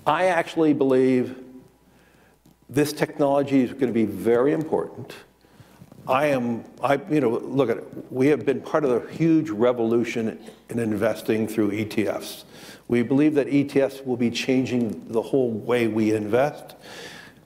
I actually believe this technology is going to be very important. Look at it. We have been part of the huge revolution in investing through ETFs. We believe that ETFs will be changing the whole way we invest.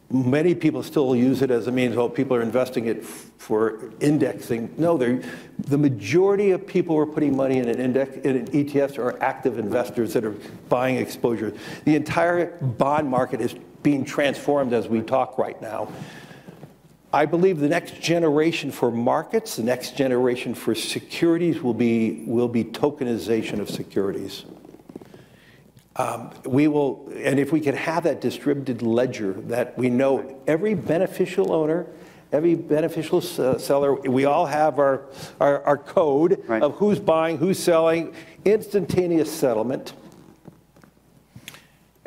Many people still use it as a means, well, people are investing it for indexing. No, the majority of people who are putting money in in ETFs are active investors that are buying exposure. The entire bond market is being transformed as we talk right now. I believe the next generation for markets, the next generation for securities will be tokenization of securities. And if we can have that distributed ledger that we know every beneficial owner, every beneficial seller, we all have our code of who's buying, who's selling, instantaneous settlement.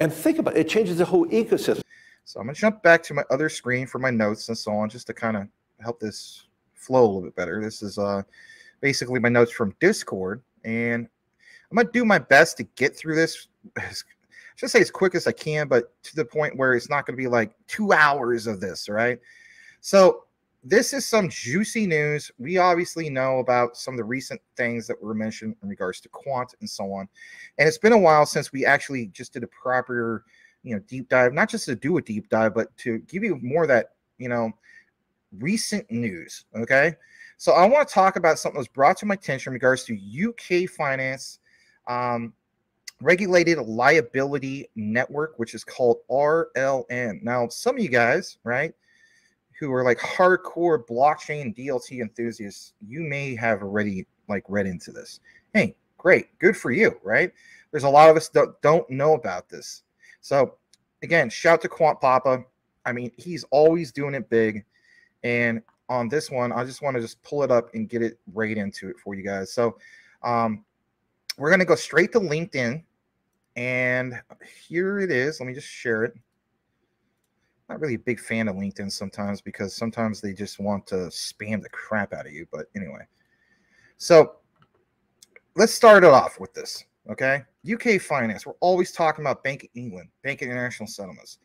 And think about it, it changes the whole ecosystem. So I'm going to jump back to my other screen for my notes and so on, just to kind of help this flow a little bit better. This is basically my notes from Discord, and I'm going to do my best to get through this, I should say as quick as I can, but to the point where it's not going to be like 2 hours of this, right? So this is some juicy news. We obviously know about some of the recent things that were mentioned in regards to Quant and so on. And it's been a while since we actually just did a proper, deep dive, not just to do a deep dive, but to give you more of that, recent news, okay? So I want to talk about something that was brought to my attention in regards to UK finance regulated liability network, which is called RLN. Now, some of you guys, right, who are like hardcore blockchain DLT enthusiasts, you may have already read into this. Hey, great, good for you, right? There's a lot of us that don't know about this. So again, shout to Quant Papa. I mean, he's always doing it big. And on this one, I just want to pull it up and get it right into it for you guys. So we're going to go straight to LinkedIn. And here it is. Let me just share it. Not really a big fan of LinkedIn sometimes, because sometimes they just want to spam the crap out of you. But anyway, so let's start it off with this. Okay, UK finance. We're always talking about Bank of England, Bank of International Settlements.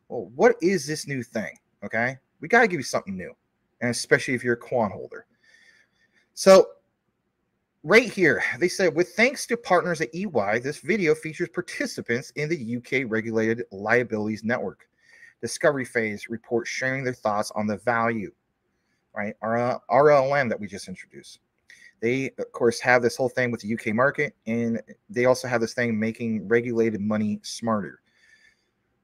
Well, what is this new thing? Okay, we got to give you something new, and especially if you're a quant holder. So right here, they said, with thanks to partners at EY, this video features participants in the UK regulated liabilities network discovery phase report sharing their thoughts on the value, right? Our RLM that we just introduced. They, of course, have this whole thing with the UK market, and they also have this thing making regulated money smarter.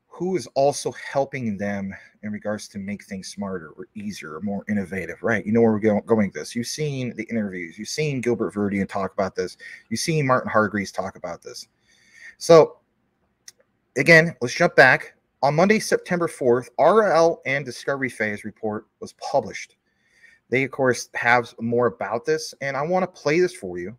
Who is also helping them in regards to make things smarter or easier or more innovative, right? You know where we're going with this. You've seen the interviews. You've seen Gilbert Verdian talk about this. You've seen Martin Hargreaves talk about this. So, again, let's jump back. On Monday, September 4th, RL and Discovery Phase report was published. They, of course, have more about this, and I want to play this for you.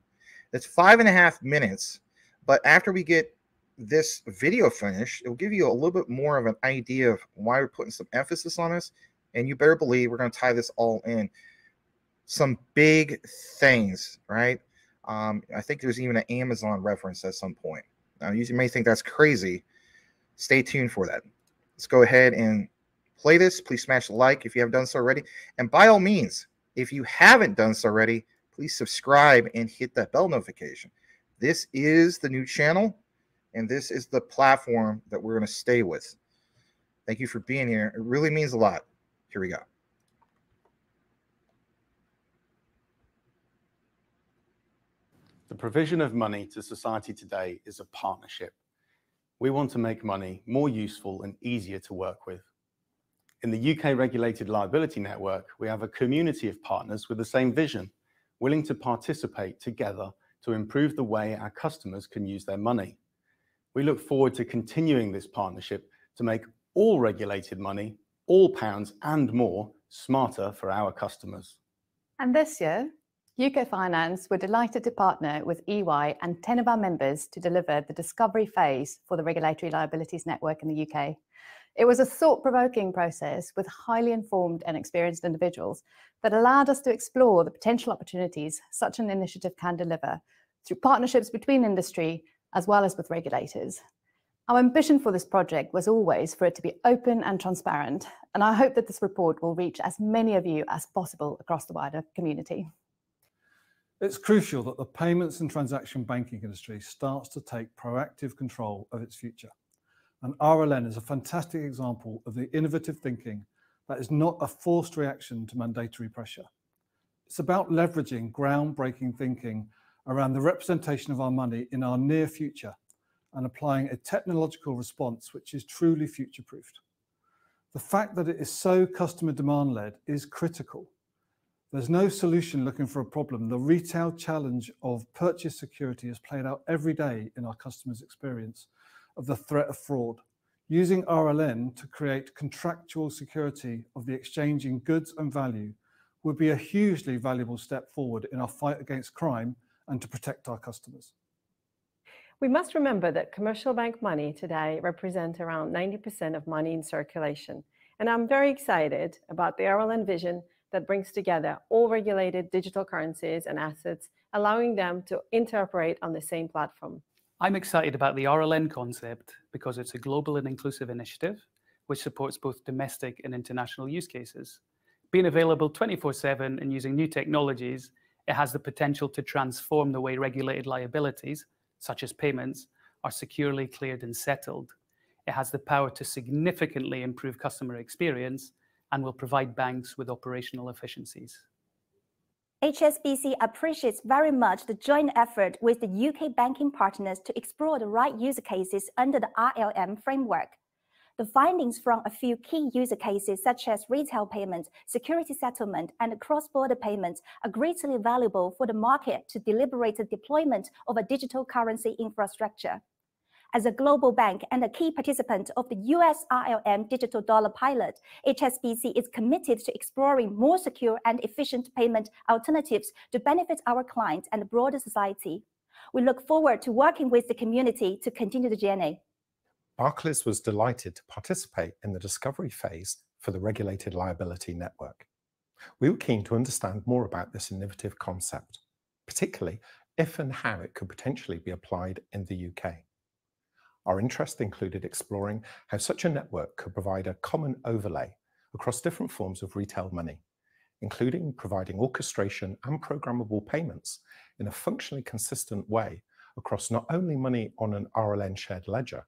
It's 5.5 minutes, but after we get this video finished, it will give you a little bit more of an idea of why we're putting some emphasis on this, and you better believe we're going to tie this all in. Some big things, right? I think there's even an Amazon reference at some point. Now, you may think that's crazy. Stay tuned for that. Let's go ahead and play this. Please smash the like if you haven't done so already. And by all means, if you haven't done so already, please subscribe and hit that bell notification. This is the new channel, and this is the platform that we're going to stay with. Thank you for being here. It really means a lot. Here we go. The provision of money to society today is a partnership. We want to make money more useful and easier to work with. In the UK Regulated Liability Network, we have a community of partners with the same vision, willing to participate together to improve the way our customers can use their money. We look forward to continuing this partnership to make all regulated money, all pounds and more, smarter for our customers. And this year, UK Finance were delighted to partner with EY and 10 of our members to deliver the discovery phase for the Regulatory Liabilities Network in the UK. It was a thought-provoking process with highly informed and experienced individuals that allowed us to explore the potential opportunities such an initiative can deliver through partnerships between industry as well as with regulators. Our ambition for this project was always for it to be open and transparent, and I hope that this report will reach as many of you as possible across the wider community. It's crucial that the payments and transaction banking industry starts to take proactive control of its future. And RLN is a fantastic example of the innovative thinking that is not a forced reaction to mandatory pressure. It's about leveraging groundbreaking thinking around the representation of our money in our near future and applying a technological response which is truly future-proofed. The fact that it is so customer demand-led is critical. There's no solution looking for a problem. The retail challenge of purchase security is played out every day in our customers' experience of the threat of fraud. Using RLN to create contractual security of the exchanging goods and value would be a hugely valuable step forward in our fight against crime and to protect our customers. We must remember that commercial bank money today represents around 90% of money in circulation. And I'm very excited about the RLN vision that brings together all regulated digital currencies and assets, allowing them to interoperate on the same platform. I'm excited about the RLN concept because it's a global and inclusive initiative which supports both domestic and international use cases. Being available 24/7 and using new technologies, it has the potential to transform the way regulated liabilities, such as payments, are securely cleared and settled. It has the power to significantly improve customer experience and will provide banks with operational efficiencies. HSBC appreciates very much the joint effort with the UK banking partners to explore the right use cases under the RLM framework. The findings from a few key use cases such as retail payments, security settlement, and cross-border payments are greatly valuable for the market to deliberate the deployment of a digital currency infrastructure. As a global bank and a key participant of the US RLM digital dollar pilot, HSBC is committed to exploring more secure and efficient payment alternatives to benefit our clients and the broader society. We look forward to working with the community to continue the journey. Barclays was delighted to participate in the discovery phase for the regulated liability network. We were keen to understand more about this innovative concept, particularly if and how it could potentially be applied in the UK. Our interest included exploring how such a network could provide a common overlay across different forms of retail money, including providing orchestration and programmable payments in a functionally consistent way across not only money on an RLN shared ledger,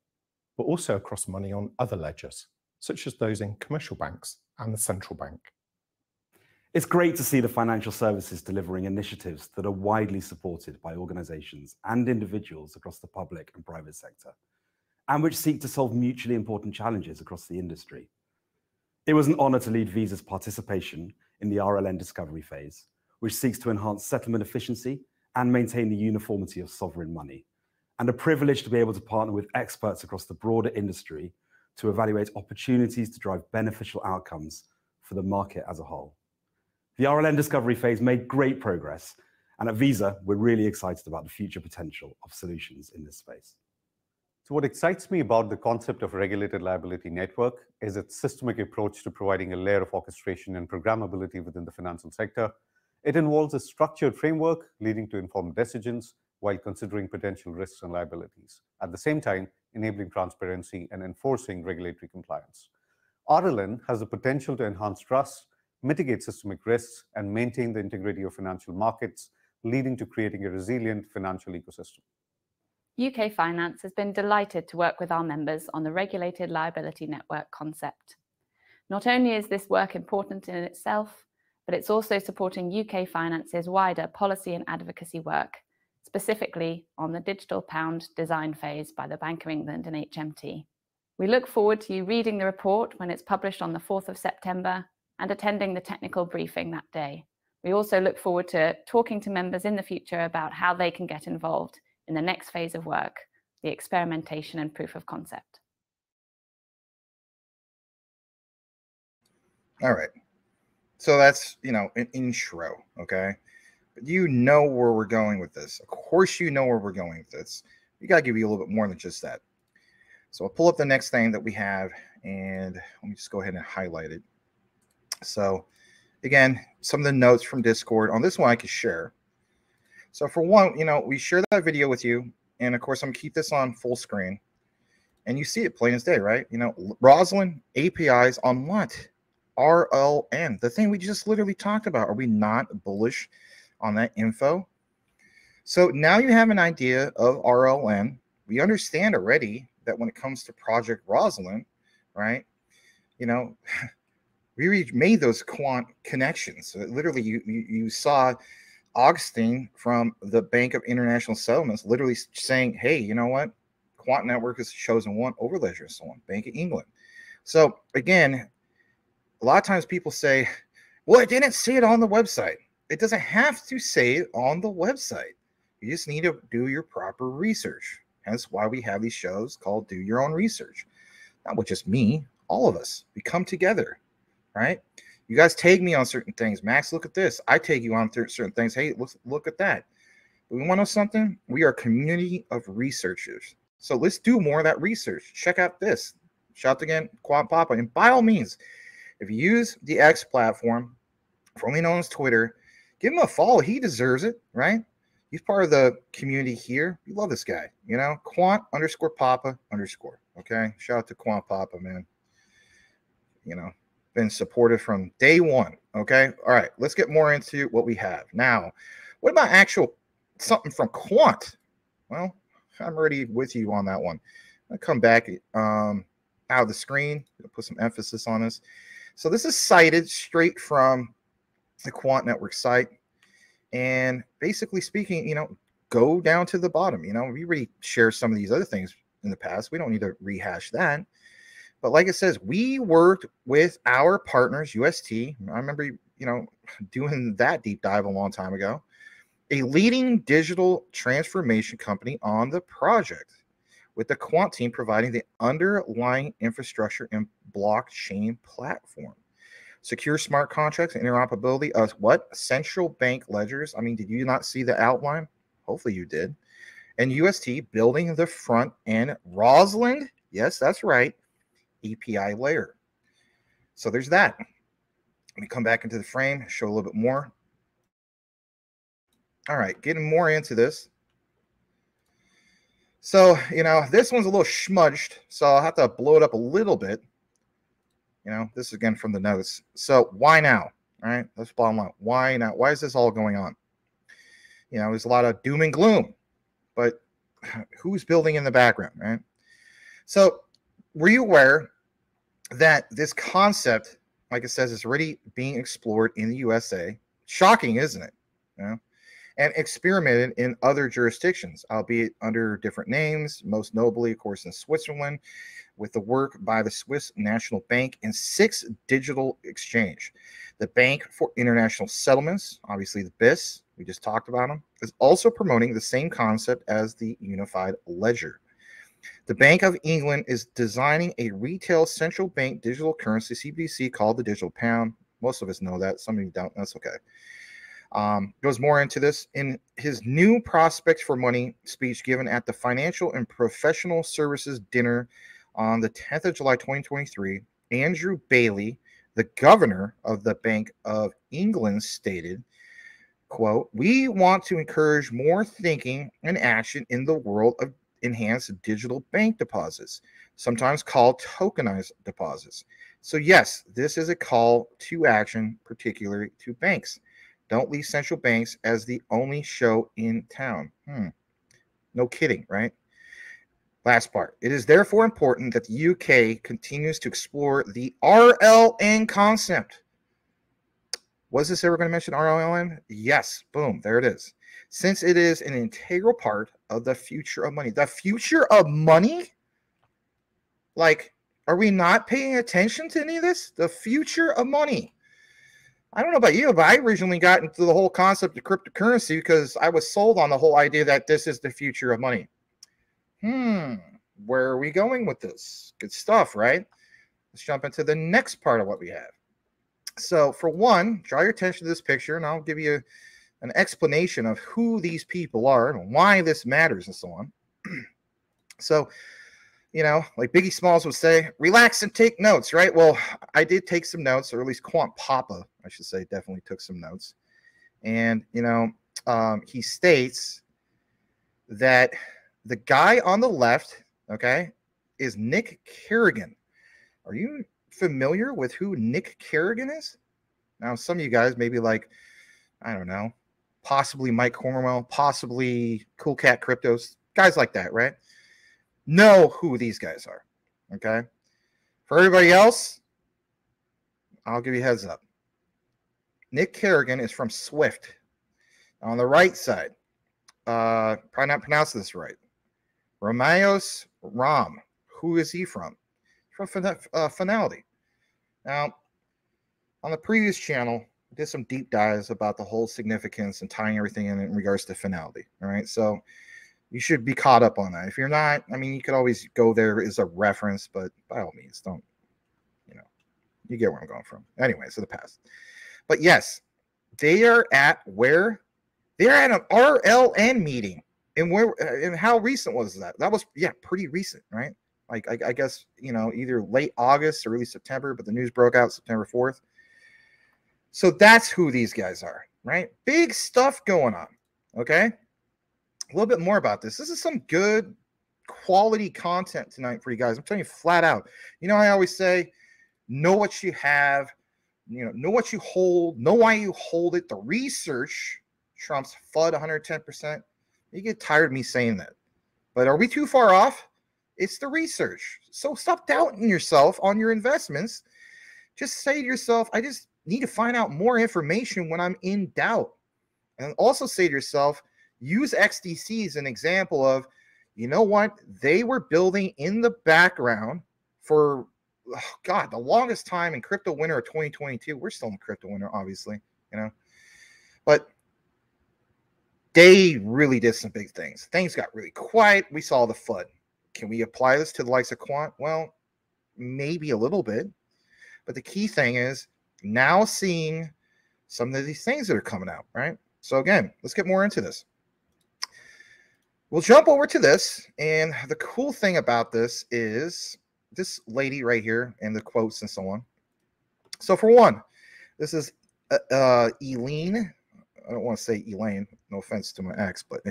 but also across money on other ledgers, such as those in commercial banks and the central bank. It's great to see the financial services delivering initiatives that are widely supported by organizations and individuals across the public and private sector, and which seek to solve mutually important challenges across the industry. It was an honor to lead Visa's participation in the RLN discovery phase, which seeks to enhance settlement efficiency and maintain the uniformity of sovereign money, and a privilege to be able to partner with experts across the broader industry to evaluate opportunities to drive beneficial outcomes for the market as a whole. The RLN discovery phase made great progress, and at Visa, we're really excited about the future potential of solutions in this space. So what excites me about the concept of a regulated liability network is its systemic approach to providing a layer of orchestration and programmability within the financial sector. It involves a structured framework leading to informed decisions while considering potential risks and liabilities, at the same time enabling transparency and enforcing regulatory compliance. RLN has the potential to enhance trust, mitigate systemic risks, and maintain the integrity of financial markets, leading to creating a resilient financial ecosystem. UK Finance has been delighted to work with our members on the regulated liability network concept. Not only is this work important in itself, but it's also supporting UK Finance's wider policy and advocacy work, specifically on the digital pound design phase by the Bank of England and HMT. We look forward to you reading the report when it's published on the 4th of September and attending the technical briefing that day. We also look forward to talking to members in the future about how they can get involved in the next phase of work, the experimentation and proof of concept. All right. So that's, an intro, okay? But you know where we're going with this. Of course you know where we're going with this. We got to give you a little bit more than just that. So I'll pull up the next thing that we have, and let me just go ahead and highlight it. So again, some of the notes from Discord. On this one I can share. So for one, we share that video with you. And of course, I'm going to keep this on full screen. And you see it plain as day, right? You know, Rosalind APIs on what? RLN, the thing we just literally talked about. Are we not bullish on that info? So now you have an idea of RLN. We understand already that when it comes to Project Rosalind, right? You know, we made those quant connections. So literally, you saw Augustine from the Bank of International Settlements literally saying, hey, you know what? Quant Network is chosen one over Ledger and so on, Bank of England. So again, a lot of times people say, well, I didn't see it on the website. It doesn't have to say it on the website. You just need to do your proper research. Hence why we have these shows called Do Your Own Research. Not with just me, all of us. We come together, right? You guys tag me on certain things. Max, look at this. I tag you on certain things. Hey, look at that. We want to know something? We are a community of researchers. So let's do more of that research. Check out this. Shout again, Quant Papa. And by all means, if you use the X platform, formerly known as Twitter, give him a follow. He deserves it, right? He's part of the community here. We love this guy, you know? Quant_Papa_. Okay? Shout out to Quant Papa, man. You know, been supportive from day one. Okay? All right, let's get more into what we have. Now, what about actual something from Quant? Well, I'm already with you on that one. I'll come back out of the screen. I'll put some emphasis on this. So this is cited straight from the Quant Network site. And basically speaking, you know, go down to the bottom. You know, we already shared some of these other things in the past. We don't need to rehash that. But like it says, we worked with our partners, UST. I remember, you know, doing that deep dive a long time ago. A leading digital transformation company on the project, with the Quant team providing the underlying infrastructure and blockchain platform. Secure smart contracts and interoperability of what? Central bank ledgers. I mean, did you not see the outline? Hopefully you did. And UST building the front end. Rosalind, yes, that's right, API layer. So there's that. Let me come back into the frame, show a little bit more. All right, getting more into this. So, you know, this one's a little smudged, so I'll have to blow it up a little bit. You know, this is again from the notes. So why now? All right, let's bottom line. Why now? Why is this all going on? You know, there's a lot of doom and gloom, but who's building in the background, right? So were you aware that this concept, like it says, is already being explored in the USA? Shocking, isn't it? You know? And experimented in other jurisdictions, albeit under different names, most notably, of course, in Switzerland, with the work by the Swiss National Bank and 6 digital exchange. The Bank for International Settlements, obviously the BIS, we just talked about them, is also promoting the same concept as the unified ledger. The Bank of England is designing a retail central bank digital currency, CBDC, called the digital pound. Most of us know that. Some of you don't. That's okay. Goes more into this in his new Prospects for Money speech given at the Financial and Professional Services Dinner on the 10th of July, 2023. Andrew Bailey, the governor of the Bank of England, stated, quote, "We want to encourage more thinking and action in the world of enhanced digital bank deposits, sometimes called tokenized deposits." So yes, this is a call to action, particularly to banks. Don't leave central banks as the only show in town. No kidding, right? Last part. It is therefore important that the UK continues to explore the RLN concept. Was this ever going to mention RLN? Yes. Boom. There it is. Since it is an integral part of the future of money. The future of money? Like, are we not paying attention to any of this? The future of money. I don't know about you, but I originally got into the whole concept of cryptocurrency because I was sold on the whole idea that this is the future of money. Where are we going with this? Good stuff, right? Let's jump into the next part of what we have. So for one, draw your attention to this picture, and I'll give you an explanation of who these people are and why this matters and so on. So, you know, like Biggie Smalls would say, relax and take notes, right? Well, I did take some notes, or at least Quant Papa, I should say, definitely took some notes. And, you know, he states that the guy on the left, okay, is Nick Kerrigan. Are you familiar with who Nick Kerrigan is? Now, some of you guys may be like, I don't know, possibly Mike Cornwell, possibly Cool Cat Cryptos, guys like that, right? Know who these guys are, okay? For everybody else, I'll give you a heads up. Nick Kerrigan is from Swift. On the right side, probably not pronounce this right, Ramios Ram. Who is he from? From Finality. Now, on the previous channel, I did some deep dives about the whole significance and tying everything in regards to Finality. All right, so you should be caught up on that. If you're not, I mean, you could always go there as a reference, but by all means, don't, you get where I'm going from. Anyway, so the past. But yes, they are at where? They're at an RLN meeting. And where? And how recent was that? That was, yeah, pretty recent, right? Like, I guess, either late August or early September, but the news broke out September 4th. So that's who these guys are, right? Big stuff going on, okay? A little bit more about this. This is some good quality content tonight for you guys. I'm telling you flat out. I always say, know what you have, know what you hold, know why you hold it. The research trumps FUD 110%. You get tired of me saying that. But are we too far off? It's the research. So stop doubting yourself on your investments. Just say to yourself, I just need to find out more information when I'm in doubt. And also say to yourself, use XDC as an example of, you know what? They were building in the background for, the longest time in crypto winter of 2022. We're still in crypto winter, obviously, But they really did some big things. Things got really quiet. We saw the FUD. Can we apply this to the likes of Quant? Well, maybe a little bit. But the key thing is now seeing some of these things that are coming out, right? So again, let's get more into this. We'll jump over to this. And the cool thing about this is this lady right here and the quotes and so on. So for one, this is Eileen. I don't want to say Elaine. No offense to my ex, but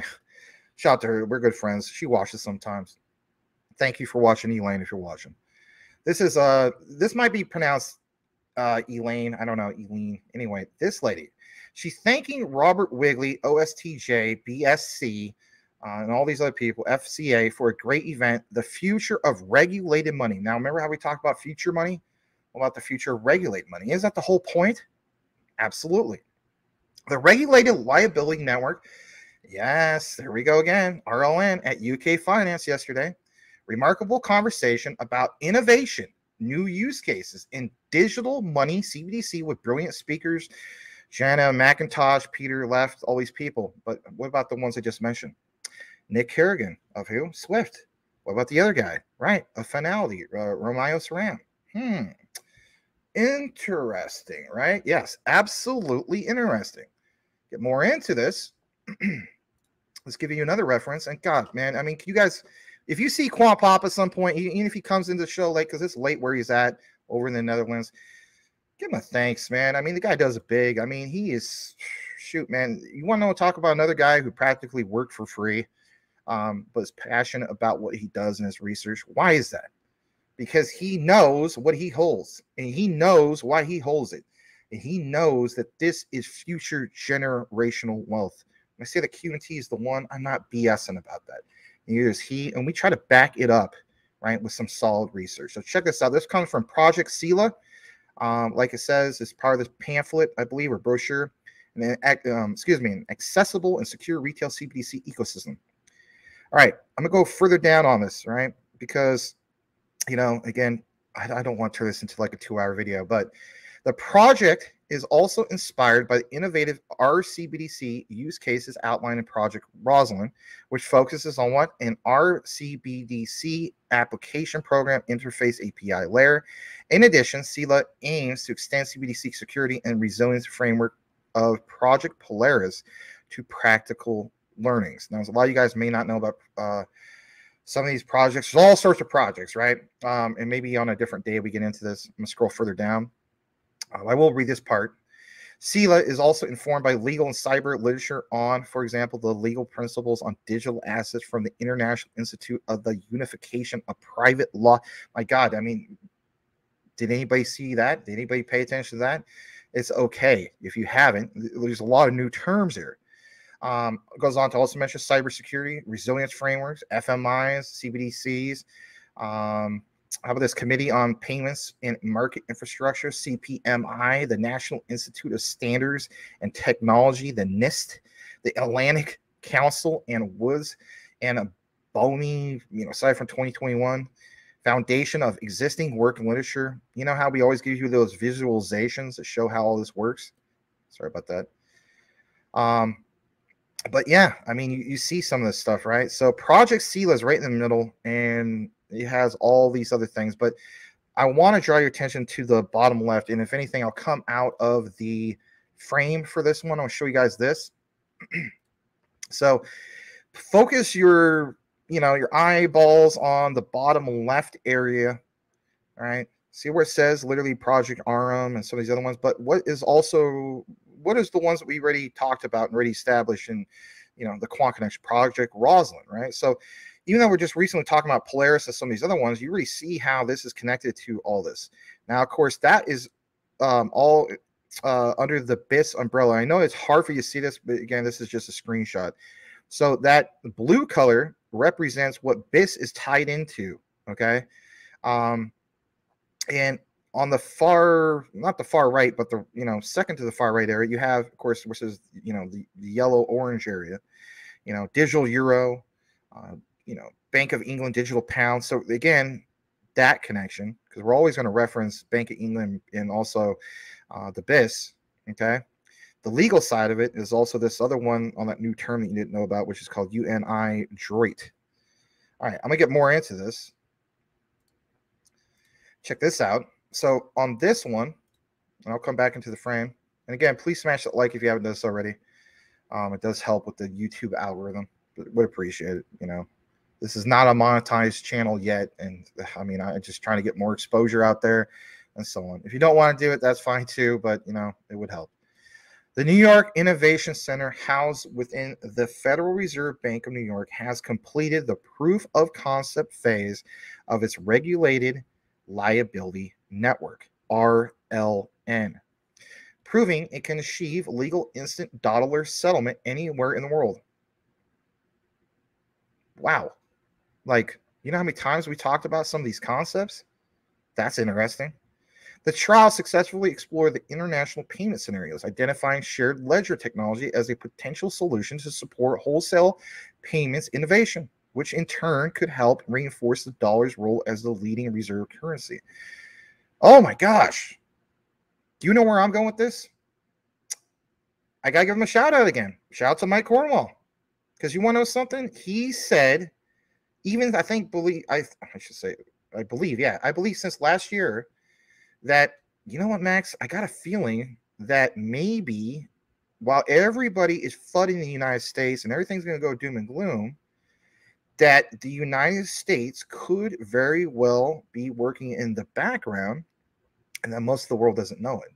shout out to her. We're good friends. She watches sometimes. Thank you for watching, Elaine, if you're watching. This is this might be pronounced Elaine. I don't know, Eileen. Anyway, this lady, she's thanking Robert Wigley, OSTJ, BSC, and all these other people, FCA, for a great event, the future of regulated money. Now, remember how we talked about future money? What about the future of regulated money? Is that the whole point? Absolutely. The Regulated Liability Network, yes, there we go again, RLN at UK Finance yesterday. Remarkable conversation about innovation, new use cases in digital money, CBDC, with brilliant speakers, Jana McIntosh, Peter Left, all these people. But what about the ones I just mentioned? Nick Kerrigan, of who? Swift. What about the other guy? Right, of Finality, Ramios Ram. Interesting, right? Yes, absolutely interesting. Get more into this. Let's give you another reference. And God, man, I mean, you guys, if you see Quant pop at some point, even if he comes into the show late, because it's late where he's at over in the Netherlands, give him a thanks, man. I mean, the guy does it big. I mean, he is, shoot, man. You want to talk about another guy who practically worked for free, but is passionate about what he does in his research. Why is that? Because he knows what he holds, and he knows why he holds it. And he knows that this is future generational wealth. When I say the Q&T is the one, I'm not BSing about that. Neither is he, and we try to back it up, right, with some solid research. So check this out. This comes from Project Sela. Like it says, it's part of this pamphlet, I believe, or brochure, and then, an accessible and secure retail CBDC ecosystem. All right, I'm gonna go further down on this, right, because, again, I don't want to turn this into like a 2-hour video, but the project is also inspired by the innovative RCBDC use cases outlined in Project Rosalind, which focuses on what? An RCBDC application program interface API layer. In addition, CELA aims to extend CBDC security and resilience framework of Project Polaris to practical learnings. Now, a lot of you guys may not know about some of these projects. There's all sorts of projects, right? And maybe on a different day we get into this. I'm going to scroll further down. I will read this part. CELA is also informed by legal and cyber literature on, for example, the legal principles on digital assets from the International Institute of the Unification of Private Law. My God, I mean, did anybody see that? Did anybody pay attention to that? It's okay if you haven't. There's a lot of new terms here. Goes on to also mention cybersecurity, resilience frameworks, FMIs, CBDCs. How about this Committee on Payments and Market Infrastructure, CPMI, the National Institute of Standards and Technology, the NIST, the Atlantic Council and Woods and a Boney, aside from 2021, Foundation of Existing Work and Literature. You know how we always give you those visualizations that show how all this works? Sorry about that. But yeah, I mean, you see some of this stuff, right? So Project CELA is right in the middle, and it has all these other things. But I want to draw your attention to the bottom left. And if anything, I'll come out of the frame for this one. I'll show you guys this. So focus your eyeballs on the bottom left area. All right. See where it says literally Project Arum and some of these other ones. But what is the ones that we already talked about and already established in, the Quant Qnt Project Rosalind, right? So even though we're just recently talking about Polaris and some of these other ones, you really see how this is connected to all this. Now, of course, that is all under the BIS umbrella. I know it's hard for you to see this, but again, this is just a screenshot. So that blue color represents what BIS is tied into, okay? And on the far, not the far right, but the second to the far right area, you have, of course, which is the yellow orange area, digital euro, Bank of England digital pound. So again, that connection, because we're always going to reference Bank of England and also the BIS. Okay, the legal side of it is also this other one on that new term that you didn't know about, which is called UNI Droit. All right, I'm gonna get more into this. Check this out. So on this one, and I'll come back into the frame. And again, please smash that like if you haven't done this already. It does help with the YouTube algorithm. But would appreciate it. This is not a monetized channel yet, and I mean, I'm just trying to get more exposure out there and so on. If you don't want to do it, that's fine too, but it would help. The New York Innovation Center, housed within the Federal Reserve Bank of New York, has completed the proof of concept phase of its regulated liability network, RLN, proving it can achieve legal instant dollar settlement anywhere in the world. Wow. Like, you know how many times we talked about some of these concepts? That's interesting. The trial successfully explored the international payment scenarios, identifying shared ledger technology as a potential solution to support wholesale payments innovation, which in turn could help reinforce the dollar's role as the leading reserve currency. Oh my gosh. Do you know where I'm going with this? I got to give him a shout out again. Shout out to Mike Cornwall. Because you want to know something? He said, even I believe since last year that, you know what, Max, I got a feeling that maybe while everybody is flooding the United States and everything's going to go doom and gloom, that the United States could very well be working in the background and that most of the world doesn't know it.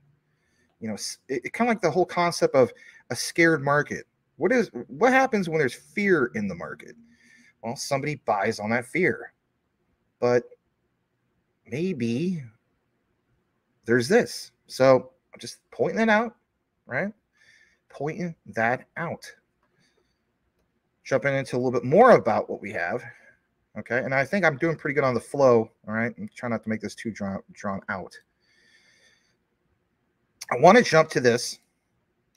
It kind of like the whole concept of a scared market. What happens when there's fear in the market? Well, somebody buys on that fear. But maybe there's this. So I'm just pointing that out, right? Pointing that out. Jumping into a little bit more about what we have. Okay. And I think I'm doing pretty good on the flow. All right. I'm trying not to make this too drawn out. I want to jump to this.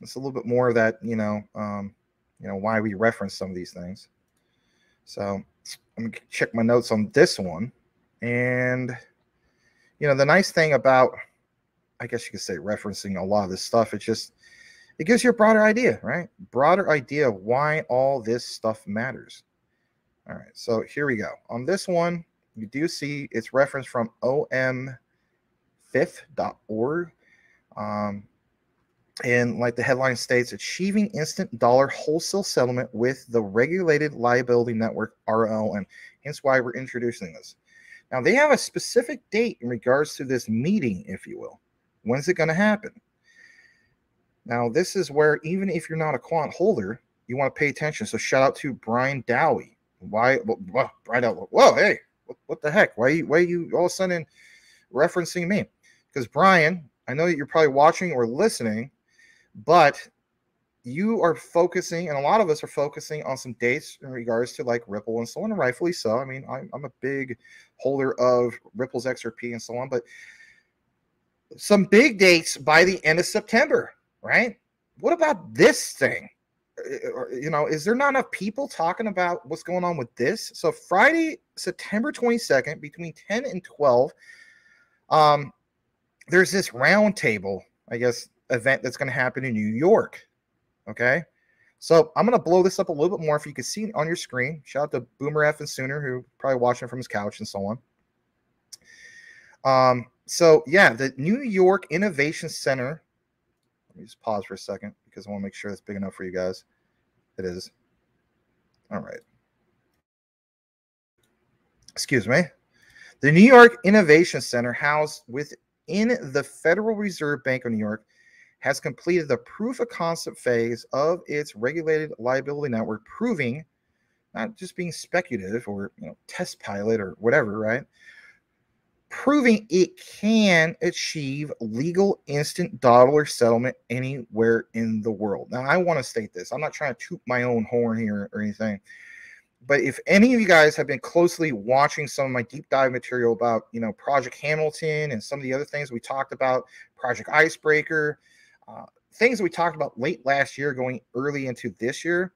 It's a little bit more of that, why we reference some of these things. So I'm going to check my notes on this one. And, the nice thing about, I guess you could say, referencing a lot of this stuff, it gives you a broader idea, right? Broader idea of why all this stuff matters. All right, so here we go. On this one, you do see it's referenced from omfifth.org. And like the headline states, achieving instant dollar wholesale settlement with the regulated liability network, RLN. Hence why we're introducing this. Now, they have a specific date in regards to this meeting, if you will. When's it going to happen? Now, this is where even if you're not a quant holder, you want to pay attention. So shout out to Brian Dowie. Why? Well, Brian Dowie. Whoa, hey, what the heck? Why are you all of a sudden referencing me? Because Brian, I know that you're probably watching or listening, but you are focusing, and a lot of us are focusing on some dates in regards to like Ripple and so on, and rightfully so. I mean, I'm a big holder of Ripple's XRP and so on, but some big dates by the end of September, right? What about this thing? You know, is there not enough people talking about what's going on with this? So Friday, September 22nd, between 10 and 12, there's this roundtable, I guess, event that's going to happen in New York. Okay, so I'm going to blow this up a little bit more if you can see it on your screen. Shout out to Boomer F and Sooner, who probably watching from his couch and so on. So yeah, the New York Innovation Center. Let me just pause for a second because I want to make sure that's big enough for you guys. It is. All right. Excuse me. The New York Innovation Center, housed within the Federal Reserve Bank of New York, has completed the proof of concept phase of its regulated liability network, proving, not just being speculative or test pilot or whatever, right? Proving it can achieve legal instant dollar settlement anywhere in the world. Now, I want to state this. I'm not trying to toot my own horn here or anything, but if any of you guys have been closely watching some of my deep dive material about, Project Hamilton and some of the other things we talked about, Project Icebreaker, things that we talked about late last year going early into this year,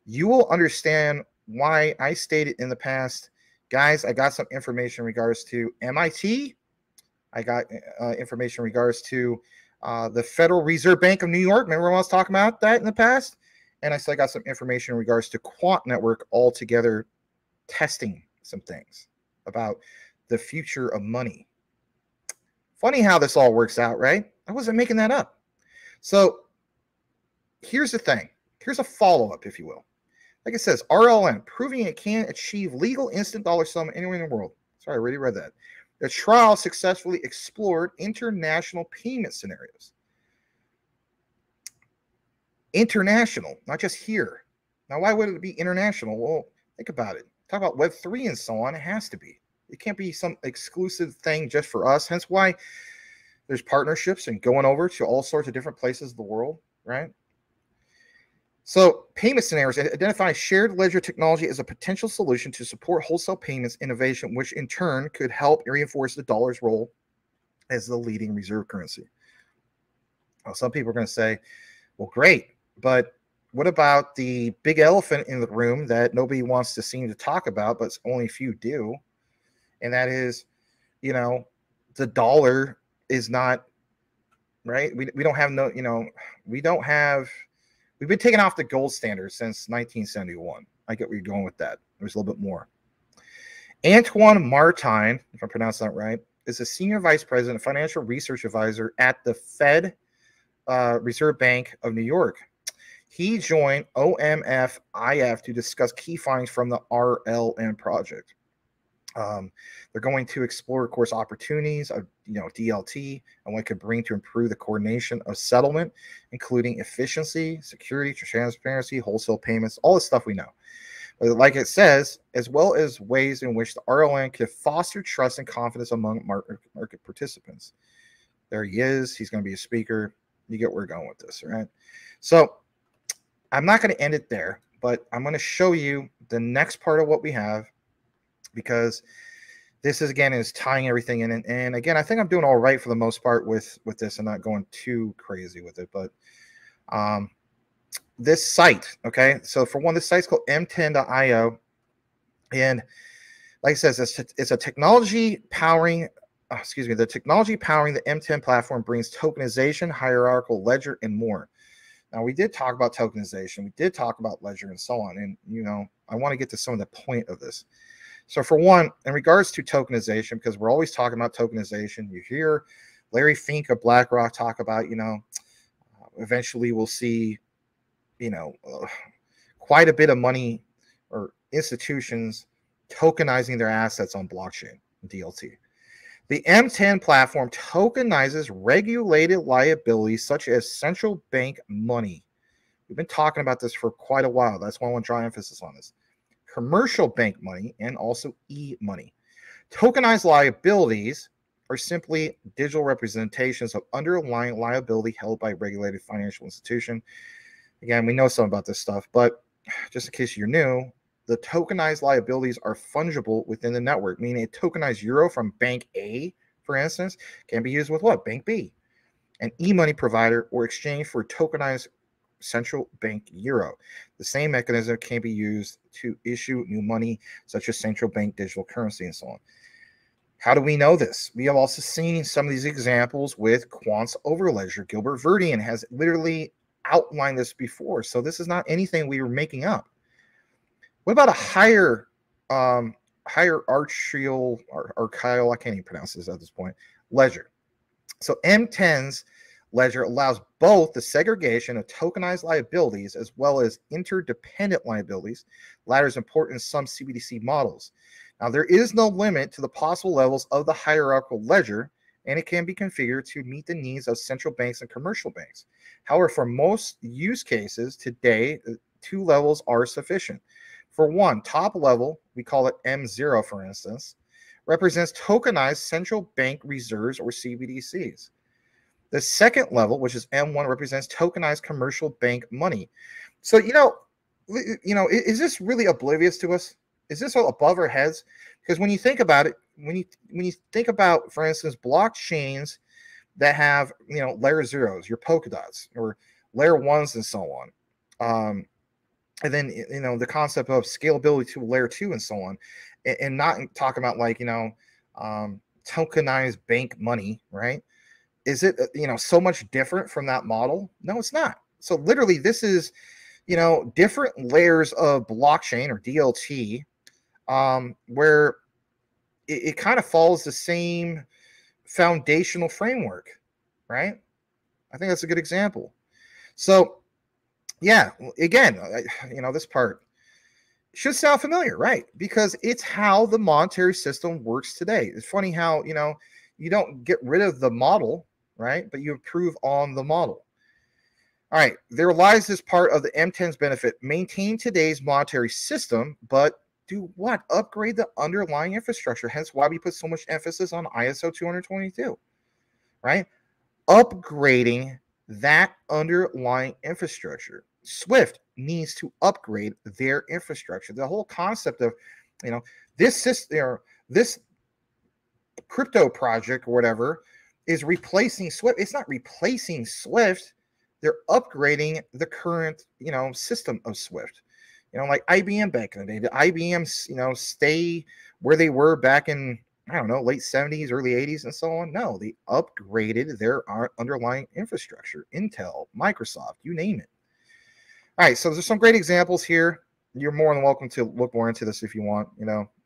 you will understand why I stated in the past, guys, I got some information in regards to MIT. I got information in regards to the Federal Reserve Bank of New York. Remember when I was talking about that in the past? And I still got some information in regards to Quant Network altogether, testing some things about the future of money. Funny how this all works out, right? I wasn't making that up. So here's the thing. Here's a follow-up, if you will. Like it says, RLN, proving it can achieve legal instant dollar settlement anywhere in the world. Sorry, I already read that. The trial successfully explored international payment scenarios. International, not just here. Now, why would it be international? Well, think about it. Talk about Web3 and so on. It has to be. It can't be some exclusive thing just for us. Hence why there's partnerships and going over to all sorts of different places of the world, right? So payment scenarios identify shared ledger technology as a potential solution to support wholesale payments innovation, which in turn could help reinforce the dollar's role as the leading reserve currency. Now, some people are going to say, well, great, but what about the big elephant in the room that nobody wants to seem to talk about, but only a few do? And that is, the dollar is not, right? We don't have we've been taken off the gold standard since 1971. I get where you're going with that. There's a little bit more. Antoine Martin, if I pronounce that right, is a senior vice president, financial research advisor at the Fed Reserve Bank of New York. He joined OMFIF to discuss key findings from the RLN project. They're going to explore, of course, opportunities of DLT and what it could bring to improve the coordination of settlement, including efficiency, security, transparency, wholesale payments, all the stuff we know. But like it says, as well as ways in which the RLN could foster trust and confidence among market participants. There he is. He's going to be a speaker. You get where we're going with this, right? So I'm not going to end it there, but I'm going to show you the next part of what we have, because this is, again, is tying everything in. And again, I think I'm doing all right for the most part with this and not going too crazy with it. But this site, okay, so for one, this site's called m10.io. And like it says, it's a technology powering, the technology powering the M10 platform brings tokenization, hierarchical ledger, and more. Now, we did talk about tokenization. We did talk about ledger and so on. And, I want to get to some of the point of this. So for one, in regards to tokenization, because we're always talking about tokenization, you hear Larry Fink of Blackrock talk about, eventually we'll see, quite a bit of money or institutions tokenizing their assets on blockchain, DLT. The M10 platform tokenizes regulated liabilities such as central bank money. We've been talking about this for quite a while. That's why I want to draw emphasis on this. Commercial bank money and also e-money. Tokenized liabilities are simply digital representations of underlying liability held by a regulated financial institution. Again, we know something about this stuff, but just in case you're new, the tokenized liabilities are fungible within the network, meaning a tokenized euro from Bank A, for instance, can be used with what? Bank B, an e-money provider, or exchange for tokenized central bank euro. The same mechanism can be used to issue new money, such as central bank digital currency and so on. How do we know this? We have also seen some of these examples with Quant's overledger. Gilbert Verdian has literally outlined this before, so this is not anything we were making up. What about a hierarchical, I can't even pronounce this at this point, ledger? So M10's ledger allows both the segregation of tokenized liabilities as well as interdependent liabilities. The latter is important in some CBDC models. Now, there is no limit to the possible levels of the hierarchical ledger, and it can be configured to meet the needs of central banks and commercial banks. However, for most use cases today, 2 levels are sufficient. For one, top level, we call it M0, for instance, represents tokenized central bank reserves or CBDCs. The second level, which is M1, represents tokenized commercial bank money. So, is this really oblivious to us? Is this all above our heads? Because when you think about it, when you think about, for instance, blockchains that have, layer zeros, your polka dots, or layer ones and so on, and then, the concept of scalability to layer 2 and so on, and not talking about like, tokenized bank money, right? Is it, so much different from that model? No, it's not. So literally this is, different layers of blockchain or DLT, where it kind of follows the same foundational framework, right? I think that's a good example. So yeah, again, this part should sound familiar, right? Because it's how the monetary system works today. It's funny how, you don't get rid of the model, right? But you improve on the model. All right, there lies this part of the M10's benefit. Maintain today's monetary system, but do what? Upgrade the underlying infrastructure. Hence why we put so much emphasis on ISO 222, right? Upgrading that underlying infrastructure. Swift needs to upgrade their infrastructure. The whole concept of, this system, this crypto project or whatever is replacing Swift. It's not replacing Swift. They're upgrading the current, system of Swift. Like IBM back in the day. The IBM, stay where they were back in, I don't know, late 70s, early 80s, and so on. No, they upgraded their underlying infrastructure. Intel, Microsoft, you name it. All right, so there's some great examples here. You're more than welcome to look more into this if you want.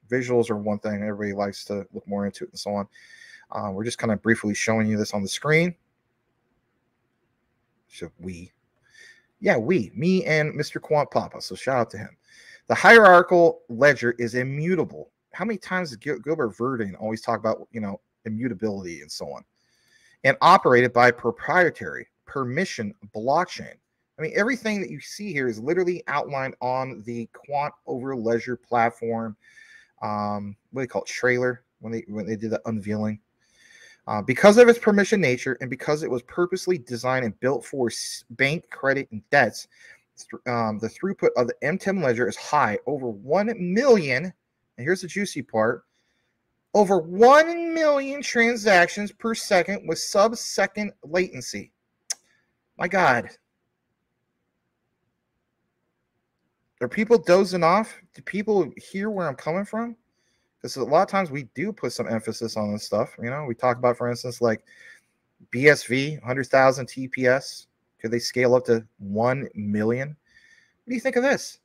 Visuals are one thing. Everybody likes to look more into it and so on. We're just kind of briefly showing you this on the screen. So me and Mr. Quant Papa. So shout out to him. The hierarchical ledger is immutable. How many times does Gilbert Verdian always talk about, immutability and so on? And operated by proprietary permission blockchain. I mean, everything that you see here is literally outlined on the Quant Overledger platform. What do they call it? Trailer, when they did the unveiling. Because of its permission nature and because it was purposely designed and built for bank credit and debts, the throughput of the M10 ledger is high, over 1 million. And here's the juicy part: over 1 million transactions per second with sub-second latency. My God. Are people dozing off? Do people hear where I'm coming from? Because a lot of times we do put some emphasis on this stuff. We talk about, for instance, like BSV, 100,000 TPS. Could they scale up to 1 million? What do you think of this?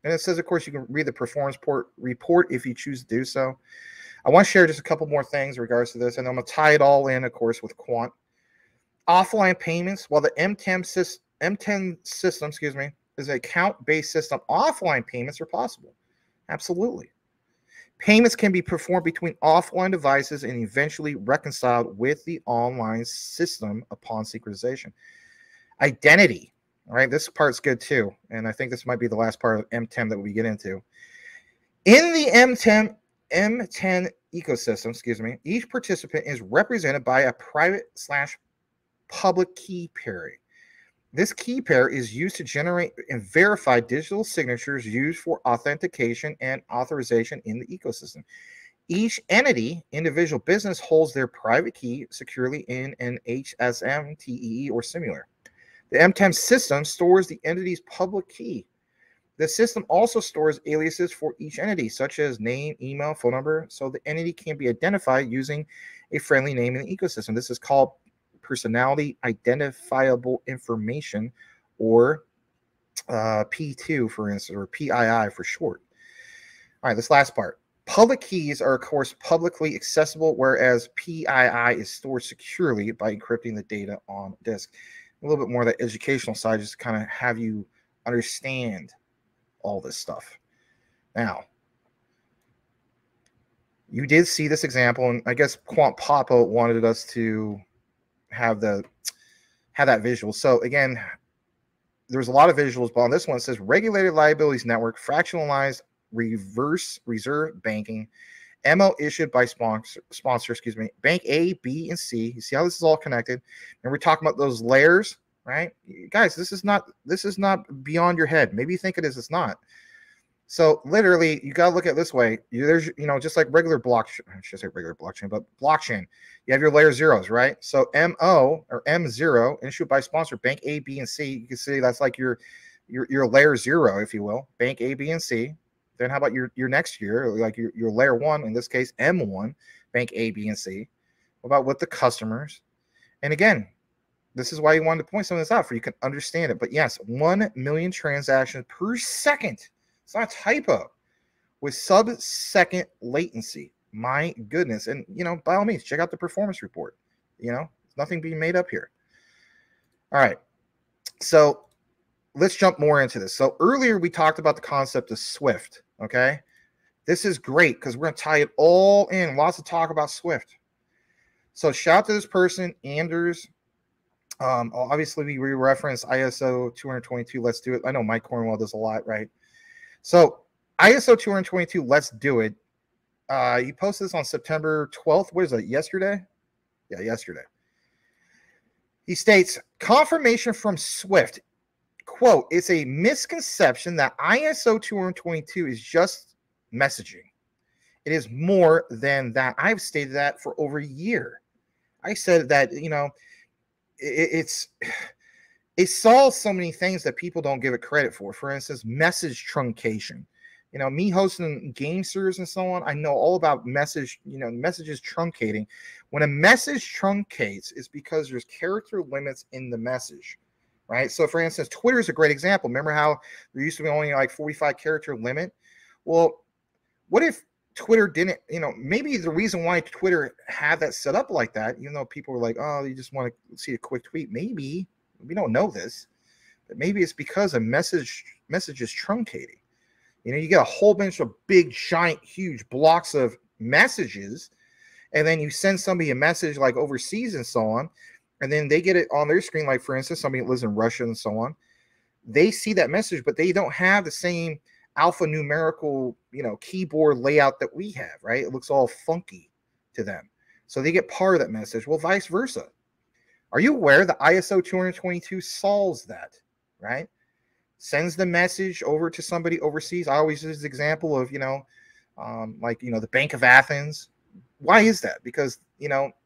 And it says, of course, you can read the performance report if you choose to do so. I want to share just a couple more things in regards to this, and I'm going to tie it all in, of course, with Quant. Offline payments, while the M10 system, is an account-based system, offline payments are possible. Absolutely. Payments can be performed between offline devices and eventually reconciled with the online system upon synchronization. Identity, all right, this part's good too, and I think this might be the last part of M10 that we get into. In the M10 ecosystem, excuse me, each participant is represented by a private/public key pair. This key pair is used to generate and verify digital signatures used for authentication and authorization in the ecosystem. Each entity, individual business, holds their private key securely in an HSM, TEE, or similar. The M10 system stores the entity's public key. The system also stores aliases for each entity, such as name, email, phone number, so the entity can be identified using a friendly name in the ecosystem. This is called personality identifiable information, or P2, for instance, or PII for short. All right, this last part. Public keys are, of course, publicly accessible, whereas PII is stored securely by encrypting the data on disk. A little bit more of the educational side, just to kind of have you understand all this stuff. Now, you did see this example, and I guess Quant Papa wanted us to have that visual. So again, there's a lot of visuals, but on this one it says regulated liabilities network, fractionalized reverse reserve banking, MO issued by sponsor, excuse me, bank A, B, and C. You see how this is all connected? And we're talking about those layers, right? Guys, this is not beyond your head. Maybe you think it is, it's not. So literally, you got to look at it this way. There's, just like regular blockchain, I should say regular blockchain, but blockchain, you have your layer zeros, right? So MO or M0 issued by sponsor bank A, B, and C. You can see that's like your layer 0, if you will, bank A, B, and C. Then how about your next year, like your layer 1, in this case M1, bank A, B, and C. What about with the customers? And again, this is why you wanted to point some of this out, for you can understand it. But yes, 1 million transactions per second. It's not a typo, with sub-second latency. My goodness. And, by all means, check out the performance report. Nothing being made up here. All right. So let's jump more into this. So earlier we talked about the concept of Swift, okay? This is great because we're going to tie it all in. Lots of talk about Swift. So shout out to this person, Anders. Obviously, we reference ISO 222. Let's do it. I know Mike Cornwell does a lot, right? So ISO 222, let's do it. He posted this on September 12th. What is that, yesterday? Yeah, yesterday. He states, confirmation from Swift, quote, it's a misconception that ISO 222 is just messaging. It is more than that. I've stated that for over a year. I said that, it solves so many things that people don't give it credit for. For instance, message truncation. Me hosting game servers and so on, I know all about messages truncating. When a message truncates, it's because there's character limits in the message, right? So for instance, Twitter is a great example. Remember how there used to be only like 45 character limit? Well, what if Twitter didn't, maybe the reason why Twitter had that set up like that, even though people were like, oh, you just want to see a quick tweet, maybe, we don't know this, but maybe it's because a message is truncating. You get a whole bunch of big, giant, huge blocks of messages, and then you send somebody a message like overseas and so on, and then they get it on their screen, like for instance, somebody that lives in Russia and so on. They see that message, but they don't have the same alphanumerical, keyboard layout that we have, right? It looks all funky to them. So they get part of that message. Well, vice versa. Are you aware that ISO 222 solves that, right? Sends the message over to somebody overseas. I always use the example of, the Bank of Athens. Why is that? Because,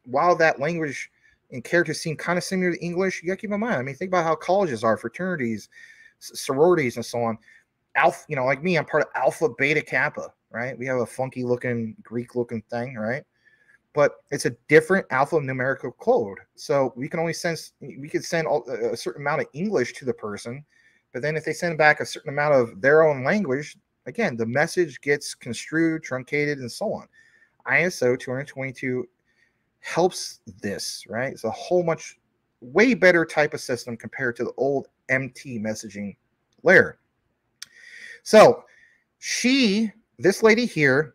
while that language and characters seem kind of similar to English, you got to keep in mind. I mean, think about how colleges are, fraternities, sororities, and so on. Alpha, like me, I'm part of Alpha, Beta, Kappa, right? We have a funky looking Greek looking thing, right? But it's a different alphanumerical code. So we can send a certain amount of English to the person, but then if they send back a certain amount of their own language, again, the message gets construed, truncated, and so on. ISO 222 helps this, right? It's a way better type of system compared to the old MT messaging layer. So this lady here,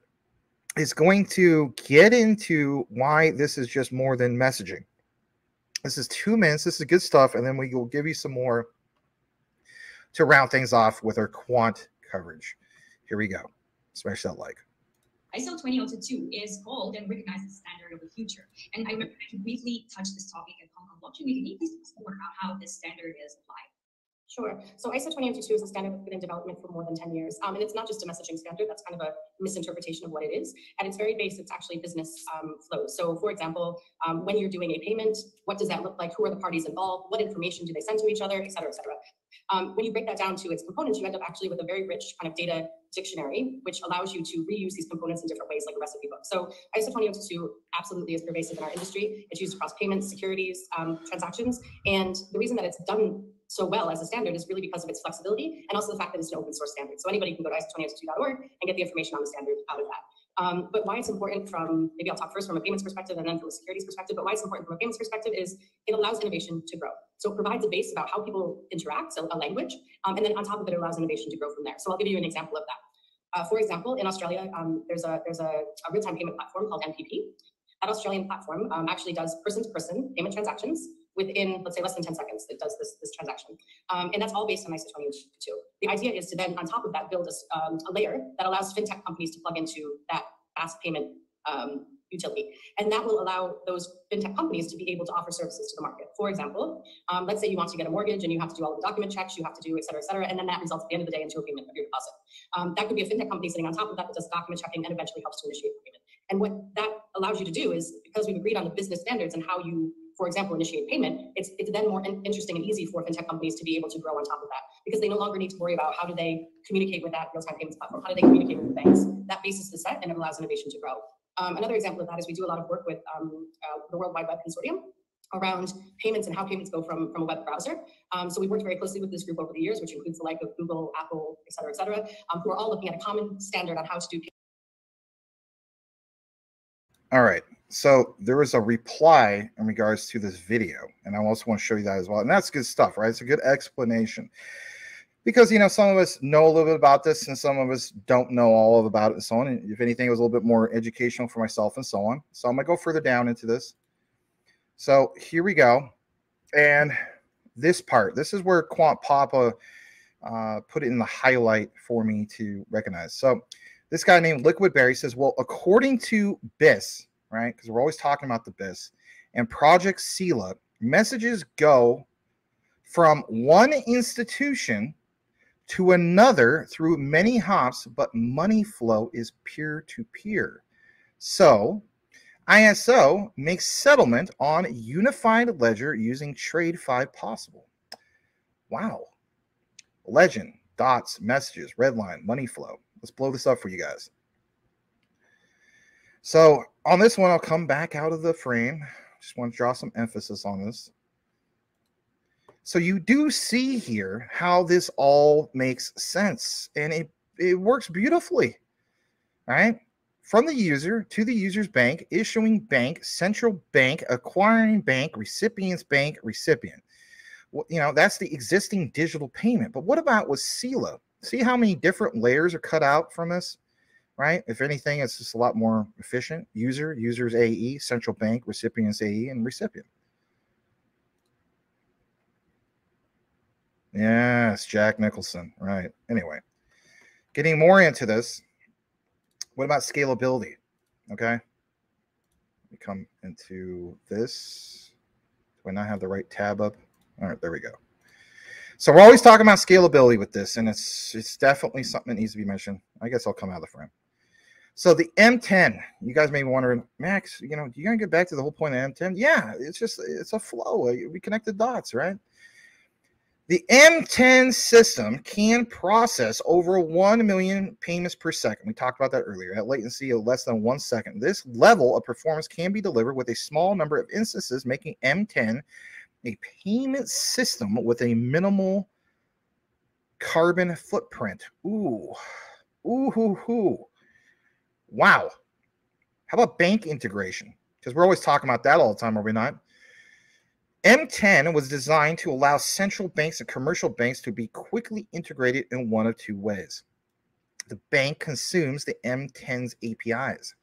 is going to get into why this is just more than messaging. This is 2 minutes. This is good stuff. And then we will give you some more to round things off with our quant coverage. Here we go. Smash that like. ISO 20022 is called and recognized as the standard of the future. And I remember I briefly touched this topic at Hong Kong Blockchain Week. Can you please tell us more about how this standard is applied? Sure. So ISO 20022 is a standard that's been in development for more than 10 years. And it's not just a messaging standard. That's kind of a misinterpretation of what it is. At its very base, it's actually business flows. So for example, when you're doing a payment, what does that look like? Who are the parties involved? What information do they send to each other, et cetera, et cetera. When you break that down to its components, you end up actually with a very rich kind of data dictionary, which allows you to reuse these components in different ways, like a recipe book. So ISO 20022 absolutely is pervasive in our industry. It's used across payments, securities, transactions. And the reason that it's done so well as a standard is really because of its flexibility and also the fact that it's an open source standard. So anybody can go to ISO20022.org and get the information on the standard out of that. But why it's important from, maybe I'll talk first from a payments perspective and then from a securities perspective, but why it's important from a payments perspective is it allows innovation to grow. So it provides a base about how people interact, so a language, and then on top of it, it allows innovation to grow from there. So I'll give you an example of that. For example, in Australia, there's a real-time payment platform called MPP. That Australian platform actually does person-to-person payment transactions within, let's say, less than 10 seconds. It does this transaction. And that's all based on ISO 20022. The idea is to then, on top of that, build a layer that allows fintech companies to plug into that fast payment utility. And that will allow those fintech companies to be able to offer services to the market. For example, let's say you want to get a mortgage and you have to do all the document checks, you have to do et cetera, and then that results at the end of the day into a payment of your deposit. That could be a fintech company sitting on top of that does document checking and eventually helps to initiate the payment. And what that allows you to do is, because we've agreed on the business standards and how you, for example, initiate payment, it's then more interesting and easy for fintech companies to be able to grow on top of that, because they no longer need to worry about how do they communicate with that real-time payments platform, how do they communicate with the banks. That basis is set and it allows innovation to grow. Another example of that is we do a lot of work with the World Wide Web Consortium around payments and how payments go from a web browser. So we worked very closely with this group over the years, which includes the like of Google, Apple, et cetera, who are all looking at a common standard on how to do payments. All right, so there was a reply in regards to this video, and I also want to show you that as well. And that's good stuff, right? It's a good explanation. Because, you know, some of us know a little bit about this and some of us don't know all about it and so on. And if anything, it was a little bit more educational for myself and so on. So I'm going to go further down into this. So here we go. And this part, this is where Quant Papa put it in the highlight for me to recognize. So this guy named Liquid Berry says, well, according to BIS, right, because we're always talking about the BIS, and Project Sela, messages go from one institution to another through many hops, but money flow is peer-to-peer. So ISO makes settlement on unified ledger using TradeFi possible. Wow. Legend, dots, messages, redline, money flow. Let's blow this up for you guys. So on this one, I'll come back out of the frame. Just want to draw some emphasis on this. So you do see here how this all makes sense, and it works beautifully, right? From the user to the user's bank, issuing bank, central bank, acquiring bank, recipient's bank, recipient. Well, you know, that's the existing digital payment. But what about with Sela? See how many different layers are cut out from this, right? If anything, it's just a lot more efficient. User's AE, central bank, recipient's AE, and recipient. Yes, Jack Nicholson, right. Anyway, getting more into this, what about scalability? Okay, we come into this. Do I not have the right tab up? All right, there we go. So we're always talking about scalability with this, and it's definitely something that needs to be mentioned. I guess I'll come out of the frame. So the M10, you guys may be wondering, Max, you know, you gotta get back to the whole point of M10. Yeah, it's a flow. We connect the dots, right? The M10 system can process over 1 million payments per second. We talked about that earlier, at latency of less than 1 second. This level of performance can be delivered with a small number of instances, making M10 a payment system with a minimal carbon footprint. Ooh. Wow. How about bank integration? Because we're always talking about that all the time, are we not? M10 was designed to allow central banks and commercial banks to be quickly integrated in one of two ways. The bank consumes the M10's APIs.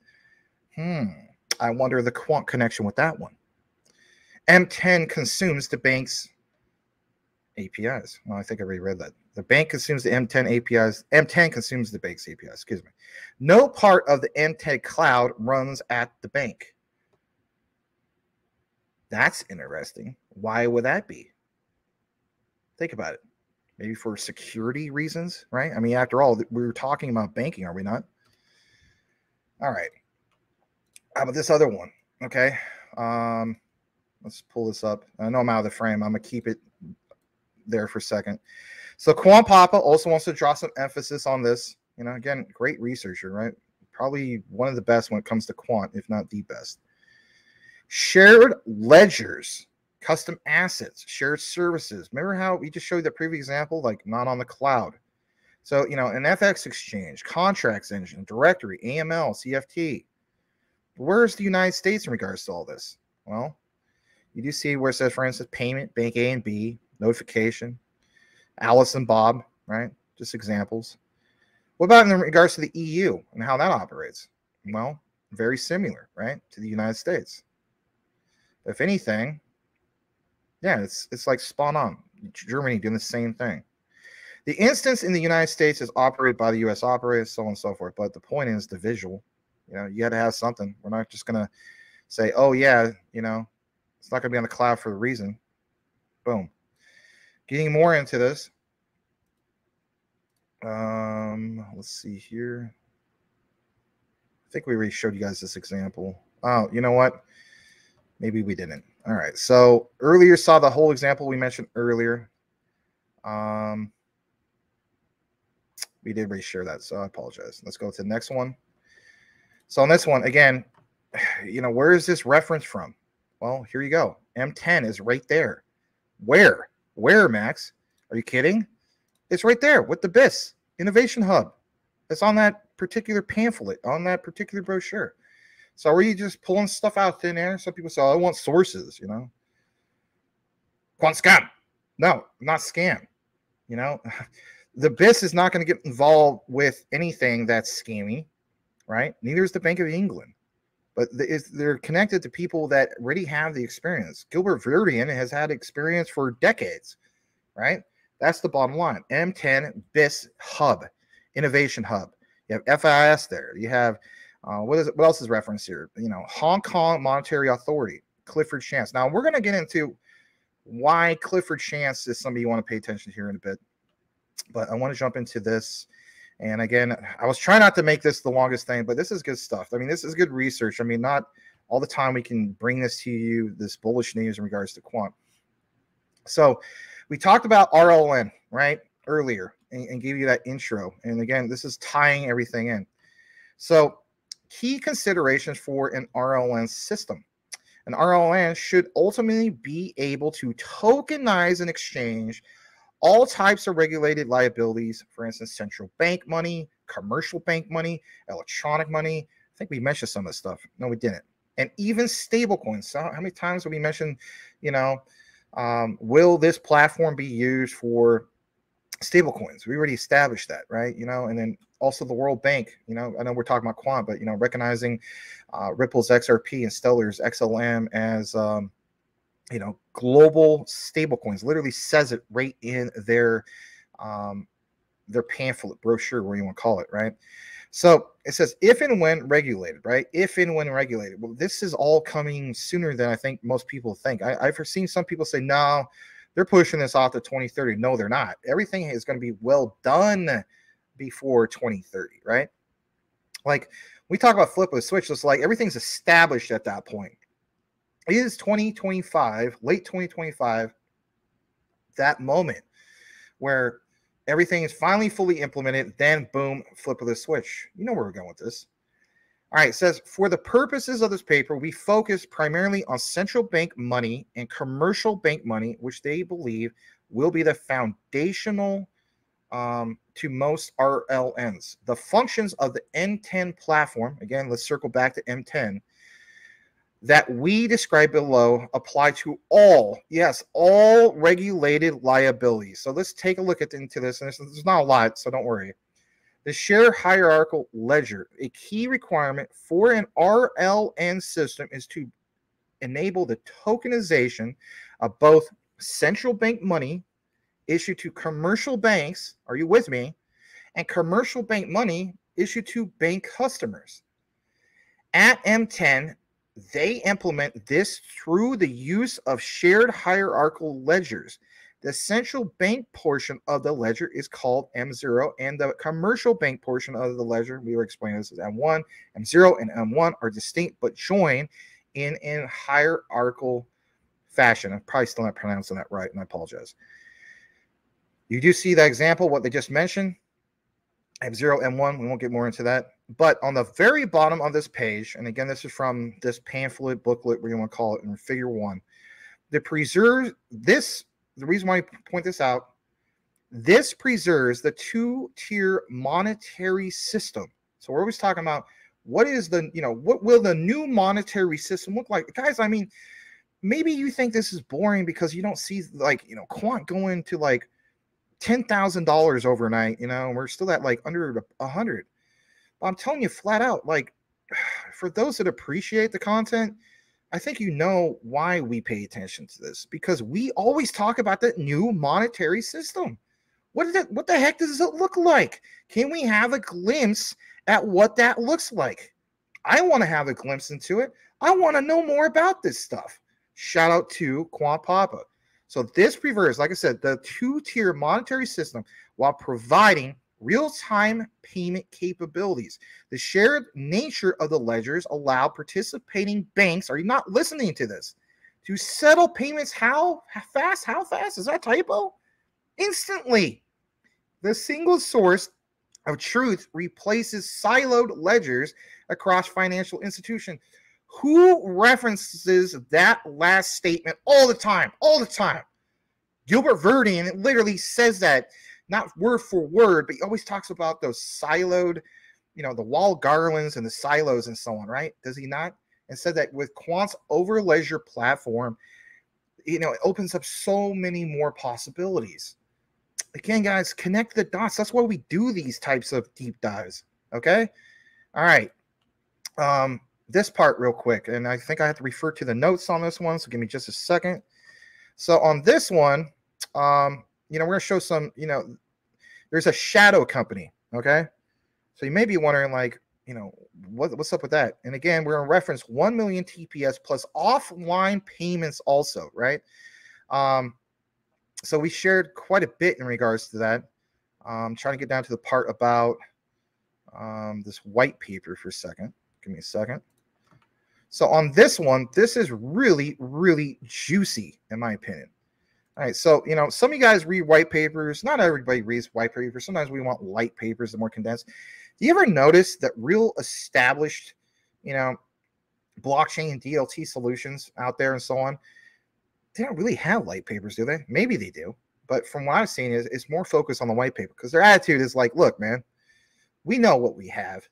I wonder the quant connection with that one. M10 consumes the bank's APIs. Well, I think I already read that. The bank consumes the M10 APIs. M10 consumes the bank's APIs. Excuse me. No part of the M10 cloud runs at the bank. That's interesting. Why would that be? Think about it. Maybe for security reasons, right? I mean, after all, we're talking about banking, are we not? All right. How about this other one? Okay. Let's pull this up. I know I'm out of the frame. I'm going to keep it there for a second. So Quant Papa also wants to draw some emphasis on this. You know, again, great researcher, right? Probably one of the best when it comes to quant, if not the best. Shared ledgers, custom assets, shared services. Remember how we just showed the previous example, like not on the cloud. So, you know, an FX exchange, contracts engine, directory, AML, CFT. Where's the United States in regards to all this? Well, you do see where it says, for instance, payment, bank A and B, notification, Alice and Bob, right? Just examples. What about in regards to the EU and how that operates? Well, very similar, right, to the United States. If anything, yeah, it's like spot on. Germany doing the same thing. The instance in the United States is operated by the U.S. operators, so on and so forth. But the point is the visual. You know, you got to have something. We're not just going to say, oh, yeah, you know, it's not going to be on the cloud for a reason. Boom. Getting more into this. Let's see here. I think we already showed you guys this example. Oh, you know what? Maybe we didn't. All right. So earlier saw the whole example we mentioned earlier. We did reshare that, so I apologize. Let's go to the next one. So on this one, again, you know, where is this reference from? Well, here you go. M10 is right there. Where? Where, Max? Are you kidding? It's right there with the BIS Innovation Hub. It's on that particular pamphlet, on that particular brochure. So are you just pulling stuff out thin air? Some people say, oh, I want sources, you know. Quant scam. No, not scam. You know, the BIS is not going to get involved with anything that's scammy, right? Neither is the Bank of England. But they're connected to people that already have the experience. Gilbert Verdian has had experience for decades, right? That's the bottom line. M10 BIS Hub, Innovation Hub. You have FIS there. You have, what else is referenced here? You know, Hong Kong Monetary Authority, Clifford Chance. Now, we're going to get into why Clifford Chance is somebody you want to pay attention to here in a bit. But I want to jump into this. And again, I was trying not to make this the longest thing, but this is good stuff. I mean, this is good research. I mean, not all the time we can bring this to you, this bullish news in regards to quant. So we talked about RLN, right, earlier, and gave you that intro. And again, this is tying everything in. So key considerations for an RLN system. An RLN should ultimately be able to tokenize and exchange all types of regulated liabilities, for instance, central bank money, commercial bank money, electronic money. I think we mentioned some of this stuff. No, we didn't. And even stable coins. So how many times have we mentioned, you know, will this platform be used for stable coins? We already established that, right? You know, and then also the World Bank, you know, I know we're talking about quant, but, you know, recognizing Ripple's XRP and Stellar's XLM as, you know, global stablecoins. Literally says it right in their pamphlet, brochure, where you want to call it, right? So it says if and when regulated, right? If and when regulated. Well, this is all coming sooner than I think most people think. I've seen some people say, no, they're pushing this off to 2030. No, they're not. Everything is going to be well done before 2030, right? Like we talk about flip of a switch, it's like everything's established at that point. It is 2025, late 2025, that moment where everything is finally fully implemented, then boom, flip of the switch. You know where we're going with this. All right, it says, for the purposes of this paper, we focus primarily on central bank money and commercial bank money, which they believe will be the foundational to most RLNs. The functions of the M10 platform, again, let's circle back to M10, that we describe below apply to all, yes, all regulated liabilities. So let's take a look into this. And there's not a lot, so don't worry. The shared hierarchical ledger, a key requirement for an RLN system is to enable the tokenization of both central bank money issued to commercial banks, are you with me, and commercial bank money issued to bank customers. At M10, they implement this through the use of shared hierarchical ledgers. The central bank portion of the ledger is called M0, and the commercial bank portion of the ledger, we were explaining this as M1, M0, and M1 are distinct but join in hierarchical fashion. I'm probably still not pronouncing that right, and I apologize. You do see that example, what they just mentioned, M0, M1, we won't get more into that. But on the very bottom of this page, and again, this is from this pamphlet, booklet, where you want to call it, in figure 1, the reason why I point this out, this preserves the two-tier monetary system. So we're always talking about what is the, what will the new monetary system look like? Guys, I mean, maybe you think this is boring because you don't see Quant going to like $10,000 overnight, and we're still at like under 100. But I'm telling you flat out, like, for those that appreciate the content, I think you know why we pay attention to this, because we always talk about that new monetary system. What the heck does it look like? Can we have a glimpse at what that looks like? I want to have a glimpse into it. I want to know more about this stuff. Shout out to Quant Papa. So this preserves, like I said, the two-tier monetary system while providing real-time payment capabilities. The shared nature of the ledgers allow participating banks, are you not listening to this, to settle payments how fast? How fast? Is that a typo? Instantly. The single source of truth replaces siloed ledgers across financial institutions. Who references that last statement all the time? All the time. Gilbert Verdine literally says that, not word for word, but he always talks about those siloed, the wall garlands and the silos and so on, right? Does he not? And said that with Quant's over ledger platform, it opens up so many more possibilities. Again, guys, connect the dots. That's why we do these types of deep dives. Okay. All right. This part real quick, and I think I have to refer to the notes on this one, so give me just a second. So on this one, we're going to show some, there's a shadow company, okay? So you may be wondering, like, what's up with that? And again, we're going to reference 1 million TPS plus offline payments also, right? So we shared quite a bit in regards to that. I'm trying to get down to the part about this white paper for a second. Give me a second. So on this one, this is really, really juicy, in my opinion. All right, so, some of you guys read white papers. Not everybody reads white papers. Sometimes we want light papers, the more condensed. Do you ever notice that real established, blockchain and DLT solutions out there and so on, they don't really have light papers, do they? Maybe they do. But from what I've seen, it's more focused on the white paper because their attitude is like, look, man, we know what we have.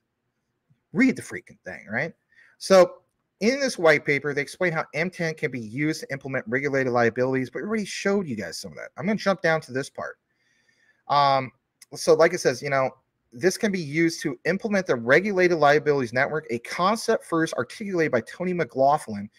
Read the freaking thing, right? So in this white paper, they explain how M10 can be used to implement regulated liabilities, but we already showed you guys some of that. I'm going to jump down to this part. So like it says, this can be used to implement the regulated liabilities network, a concept first articulated by Tony McLaughlin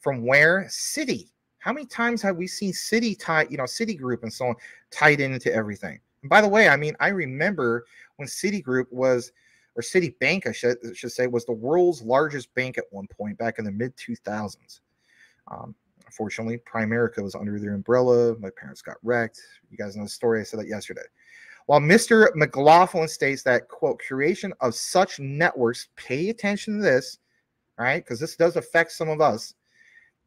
from where Citi. How many times have we seen Citi tied, Citigroup and so on tied into everything? And by the way, I remember when Citigroup was, or Citibank, I should say, was the world's largest bank at one point back in the mid-2000s. Unfortunately, Primerica was under their umbrella. My parents got wrecked. You guys know the story. I said that yesterday. While Mr. McLaughlin states that, quote, creation of such networks, pay attention to this, right, because this does affect some of us.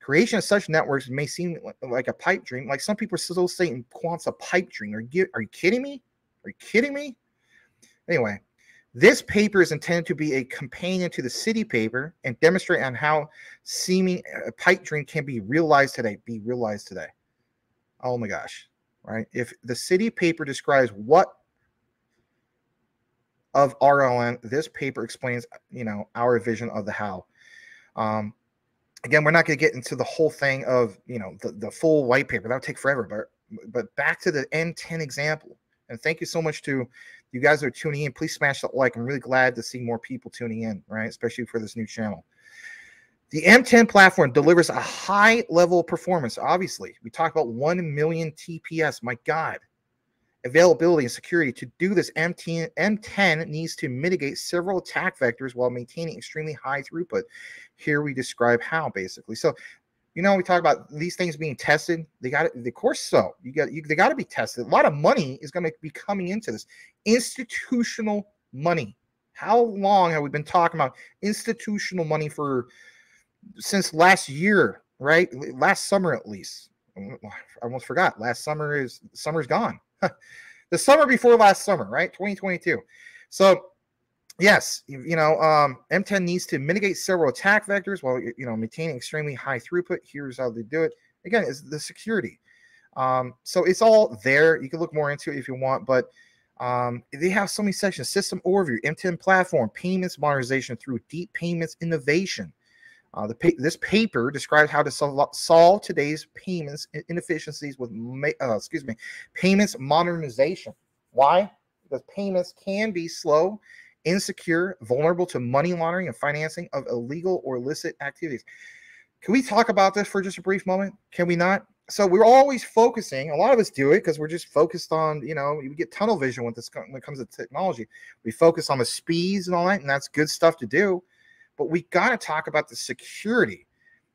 Creation of such networks may seem like a pipe dream. Like some people are still saying Quant's a pipe dream. Are you kidding me? Are you kidding me? Anyway. This paper is intended to be a companion to the Citi paper and demonstrate on how seeming a pipe dream can be realized today. Oh my gosh, right? If the Citi paper describes what of RLN, this paper explains, our vision of the how. Again, we're not going to get into the whole thing of, the full white paper. That would take forever. But back to the M10 example. And thank you so much to You guys are tuning in. Please smash that like. I'm really glad to see more people tuning in, right? Especially for this new channel. The M10 platform delivers a high level of performance. Obviously, we talk about 1 million TPS. My God. Availability and security. To do this, M10 needs to mitigate several attack vectors while maintaining extremely high throughput. Here we describe how, basically. So, you know, we talk about these things being tested. They got it, of course. So they got to be tested. A lot of money is going to be coming into this. Institutional money. How long have we been talking about institutional money for? Since last year, right? Last summer, at least. I almost forgot. Summer's gone. The summer before last summer, right? 2022. So, yes, you know, M10 needs to mitigate several attack vectors while, you know, maintaining extremely high throughput. Here's how they do it. Again, is the security. So it's all there. You can look more into it if you want, but they have so many sections. System overview, M10 platform, payments modernization through deep payments innovation. This paper describes how to solve today's payments inefficiencies with payments modernization. Why? Because payments can be slow, insecure, vulnerable to money laundering and financing of illegal or illicit activities. Can we talk about this for just a brief moment? Can we not? So we're always focusing. A lot of us do it because we're just focused on, you know, we get tunnel vision when it comes to technology. We focus on the speeds and all that, and that's good stuff to do. But we got to talk about the security.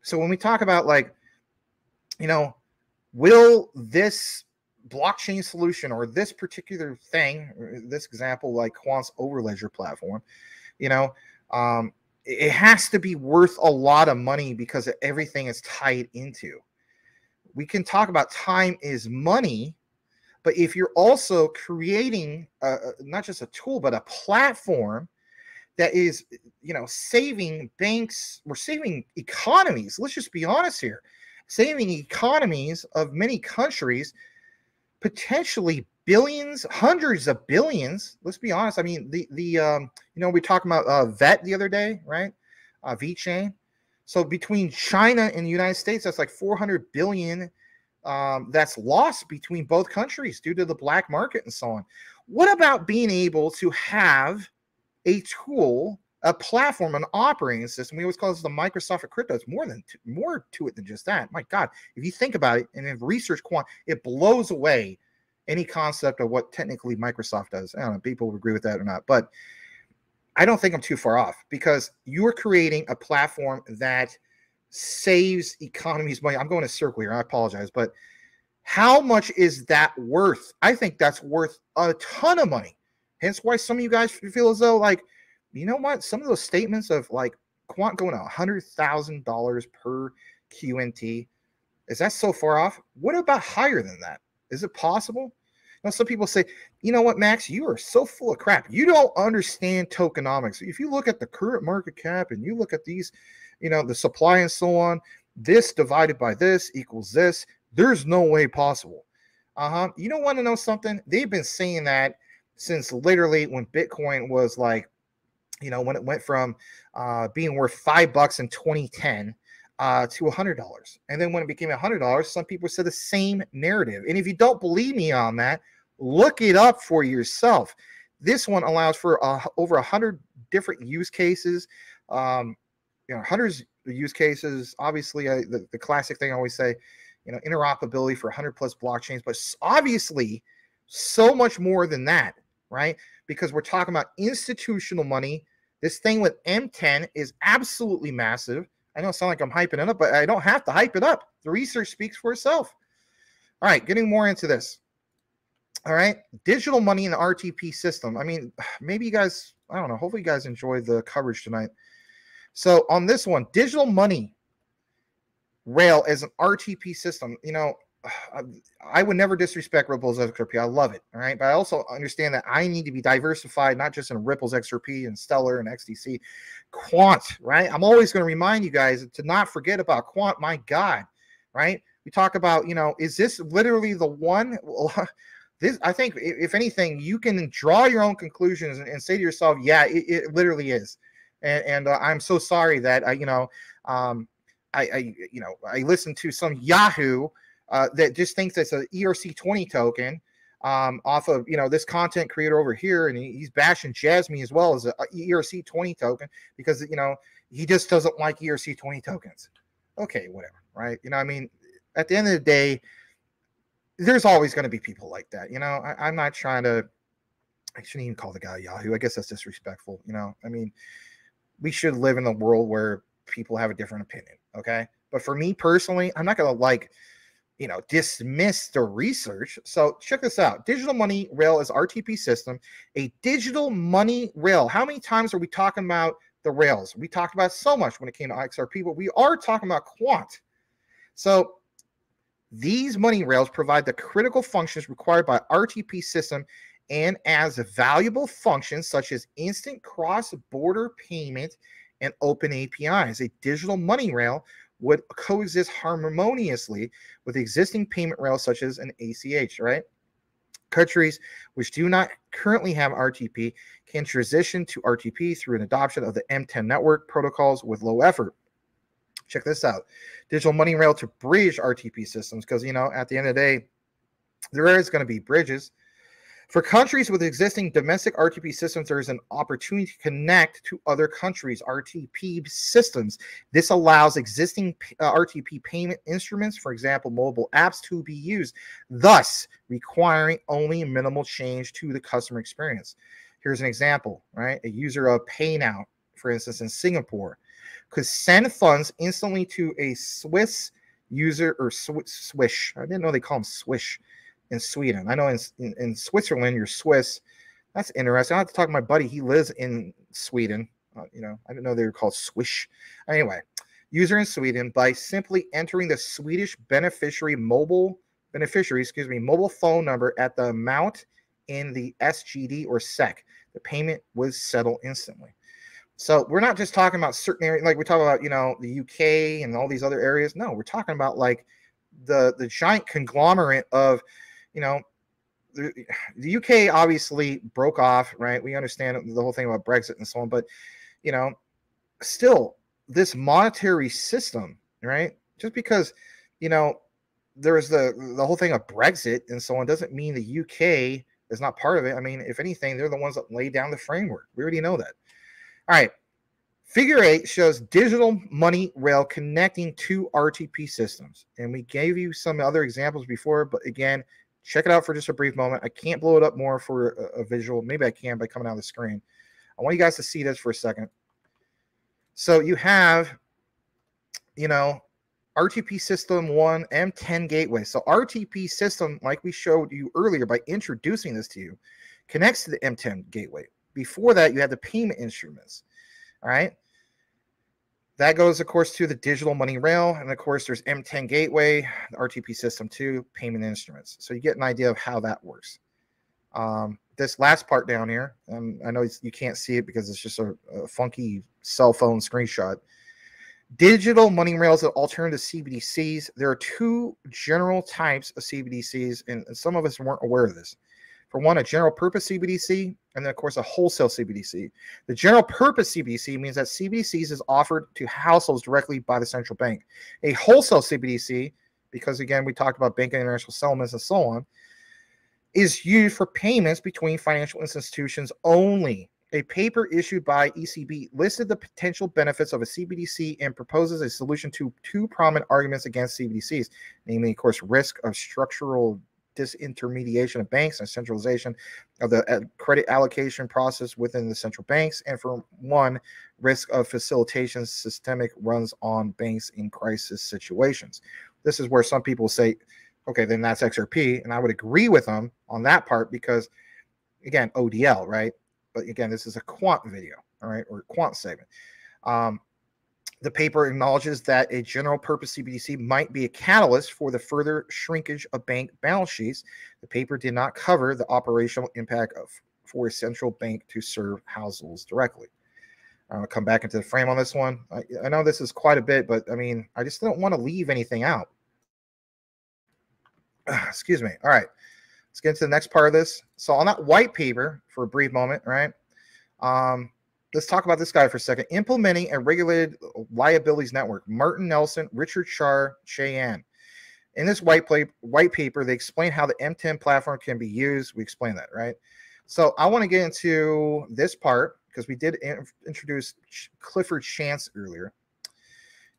So when we talk about, like, you know, will this blockchain solution or this particular thing, this example, like Quant's Overledger platform, you know, it has to be worth a lot of money because everything is tied into. We can talk about time is money, but if you're also creating not just a tool, but a platform that is, you know, saving banks, we're saving economies. Let's just be honest here. Saving economies of many countries, potentially billions, hundreds of billions. Let's be honest. I mean, you know, we talked about VET the other day, right? VeChain. So between China and the United States, that's like 400 billion that's lost between both countries due to the black market and so on. What about being able to have a tool, a platform, an operating system? We always call this the Microsoft of crypto. It's more to it than just that. My God, if you think about it and if research quant, it blows away any concept of what technically Microsoft does. I don't know if people would agree with that or not, but I don't think I'm too far off because you're creating a platform that saves economies money. I'm going to circle here. I apologize, but how much is that worth? I think that's worth a ton of money. Hence why some of you guys feel as though, like, you know what? Some of those statements of, like, Quant going $100,000 per QNT, is that so far off? What about higher than that? Is it possible? You know, some people say, you know what, Max, you are so full of crap. You don't understand tokenomics. If you look at the current market cap and you look at these, you know, the supply and so on, this divided by this equals this, there's no way possible. You don't want to know something? They've been saying that since literally when Bitcoin was, like, you know, when it went from being worth $5 in 2010 to $100. And then when it became $100, some people said the same narrative. And if you don't believe me on that, look it up for yourself. This one allows for over 100 different use cases, you know, hundreds of use cases. Obviously, the classic thing I always say, you know, interoperability for 100 plus blockchains, but obviously so much more than that, right? Because we're talking about institutional money. This thing with M10 is absolutely massive. I know it sounds like I'm hyping it up, but I don't have to hype it up. The research speaks for itself. All right, getting more into this. All right, digital money in the RTP system. I mean, maybe you guys, I don't know, hopefully you guys enjoyed the coverage tonight. So on this one, digital money rail as an RTP system, you know, I would never disrespect Ripple's XRP. I love it. All right. But I also understand that I need to be diversified, not just in Ripple's XRP and Stellar and XDC. Quant, right? I'm always going to remind you guys to not forget about Quant. My God, right? We talk about, you know, is this literally the one? Well, this, I think, if anything, you can draw your own conclusions and say to yourself, yeah, it literally is. And I'm so sorry that I listened to some Yahoo that just thinks it's an ERC20 token off of, this content creator over here, and he's bashing JASMY as well as a ERC20 token because, he just doesn't like ERC20 tokens. Okay, whatever, right? I mean, at the end of the day, there's always going to be people like that. I'm not trying to, I shouldn't even call the guy Yahoo. I guess that's disrespectful. I mean, we should live in a world where people have a different opinion. Okay. But for me personally, I'm not going to dismiss the research. So check this out. Digital money rail is RTP system, a digital money rail. How many times are we talking about the rails? We talked about so much when it came to XRP, but we are talking about Quant. So these money rails provide the critical functions required by RTP system and as valuable functions such as instant cross-border payment and open APIs. A digital money rail would coexist harmoniously with existing payment rails such as an ACH, right? Countries which do not currently have RTP can transition to RTP through an adoption of the M10 network protocols with low effort. Check this out. Digital money rail to bridge RTP systems because, at the end of the day, there is going to be bridges. For countries with existing domestic RTP systems, there is an opportunity to connect to other countries' RTP systems. This allows existing RTP payment instruments, for example, mobile apps, to be used, thus requiring only minimal change to the customer experience. Here's an example, right? A user of PayNow, for instance, in Singapore, could send funds instantly to a Swiss user or Swish. I didn't know they call them Swish in Sweden. I know in Switzerland, you're Swiss. That's interesting. I have to talk to my buddy. He lives in Sweden. I didn't know they were called Swish. Anyway, user in Sweden by simply entering the Swedish mobile phone number at the amount in the SGD or SEK. The payment was settled instantly. So we're not just talking about certain areas, like we talk about, the UK and all these other areas. No, we're talking about like the giant conglomerate of, the UK obviously broke off, right? We understand the whole thing about Brexit and so on, but, still this monetary system, right? Just because, there is the whole thing of Brexit and so on doesn't mean the UK is not part of it. I mean, if anything, they're the ones that laid down the framework. We already know that. All right. Figure 8 shows digital money rail connecting two RTP systems. And we gave you some other examples before, but again, check it out for just a brief moment. I can't blow it up more for a visual. Maybe I can by coming out of the screen. I want you guys to see this for a second. So you have, RTP system 1, M10 gateway. So RTP system, like we showed you earlier by introducing this to you, connects to the M10 gateway. Before that, you had the payment instruments. All right. That goes, of course, to the digital money rail. And of course, there's M10 gateway, the RTP system 2, payment instruments. So you get an idea of how that works. This last part down here, I know you can't see it because it's just a funky cell phone screenshot. Digital money rails that alternative CBDCs. There are two general types of CBDCs, and some of us weren't aware of this. For one, a general purpose CBDC, and then, of course, a wholesale CBDC. The general purpose CBDC means that CBDCs is offered to households directly by the central bank. A wholesale CBDC, because, again, we talked about bank and international settlements and so on, is used for payments between financial institutions only. A paper issued by ECB listed the potential benefits of a CBDC and proposes a solution to two prominent arguments against CBDCs, namely, of course, risk of structural disintermediation of banks and centralization of the credit allocation process within the central banks, and for one, risk of facilitation systemic runs on banks in crisis situations. This is where some people say, okay, then that's XRP, and I would agree with them on that part because, again, ODL, right? But again, this is a quant video, all right, or quant segment. The paper acknowledges that a general purpose CBDC might be a catalyst for the further shrinkage of bank balance sheets. The paper did not cover the operational impact for a central bank to serve households directly. I'm going to come back into the frame on this one. I know this is quite a bit, but I mean, I just don't want to leave anything out. Excuse me. All right. Let's get into the next part of this. So on that white paper, for a brief moment, right? Let's talk about this guy for a second. Implementing a regulated liabilities network. Martin Nelson, Richard Char, Cheyenne. In this white paper, they explain how the M10 platform can be used. We explain that, right? So I want to get into this part because we did introduce Clifford Chance earlier.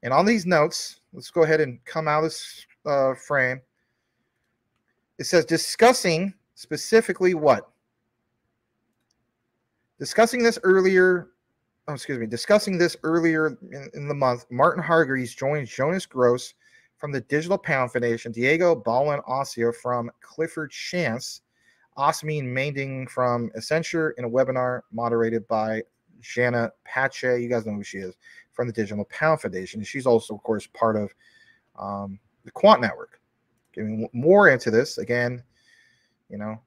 And on these notes, let's go ahead and come out of this frame. It says discussing specifically what? Discussing this earlier in the month, Martin Hargreaves joined Jonas Gross from the Digital Pound Foundation, Diego Baldwin-Ossio from Clifford Chance, Osmi Mainding from Accenture in a webinar moderated by Jana Pache. You guys know who she is, from the Digital Pound Foundation. And she's also, of course, part of the Quant Network. Getting more into this, again, you know,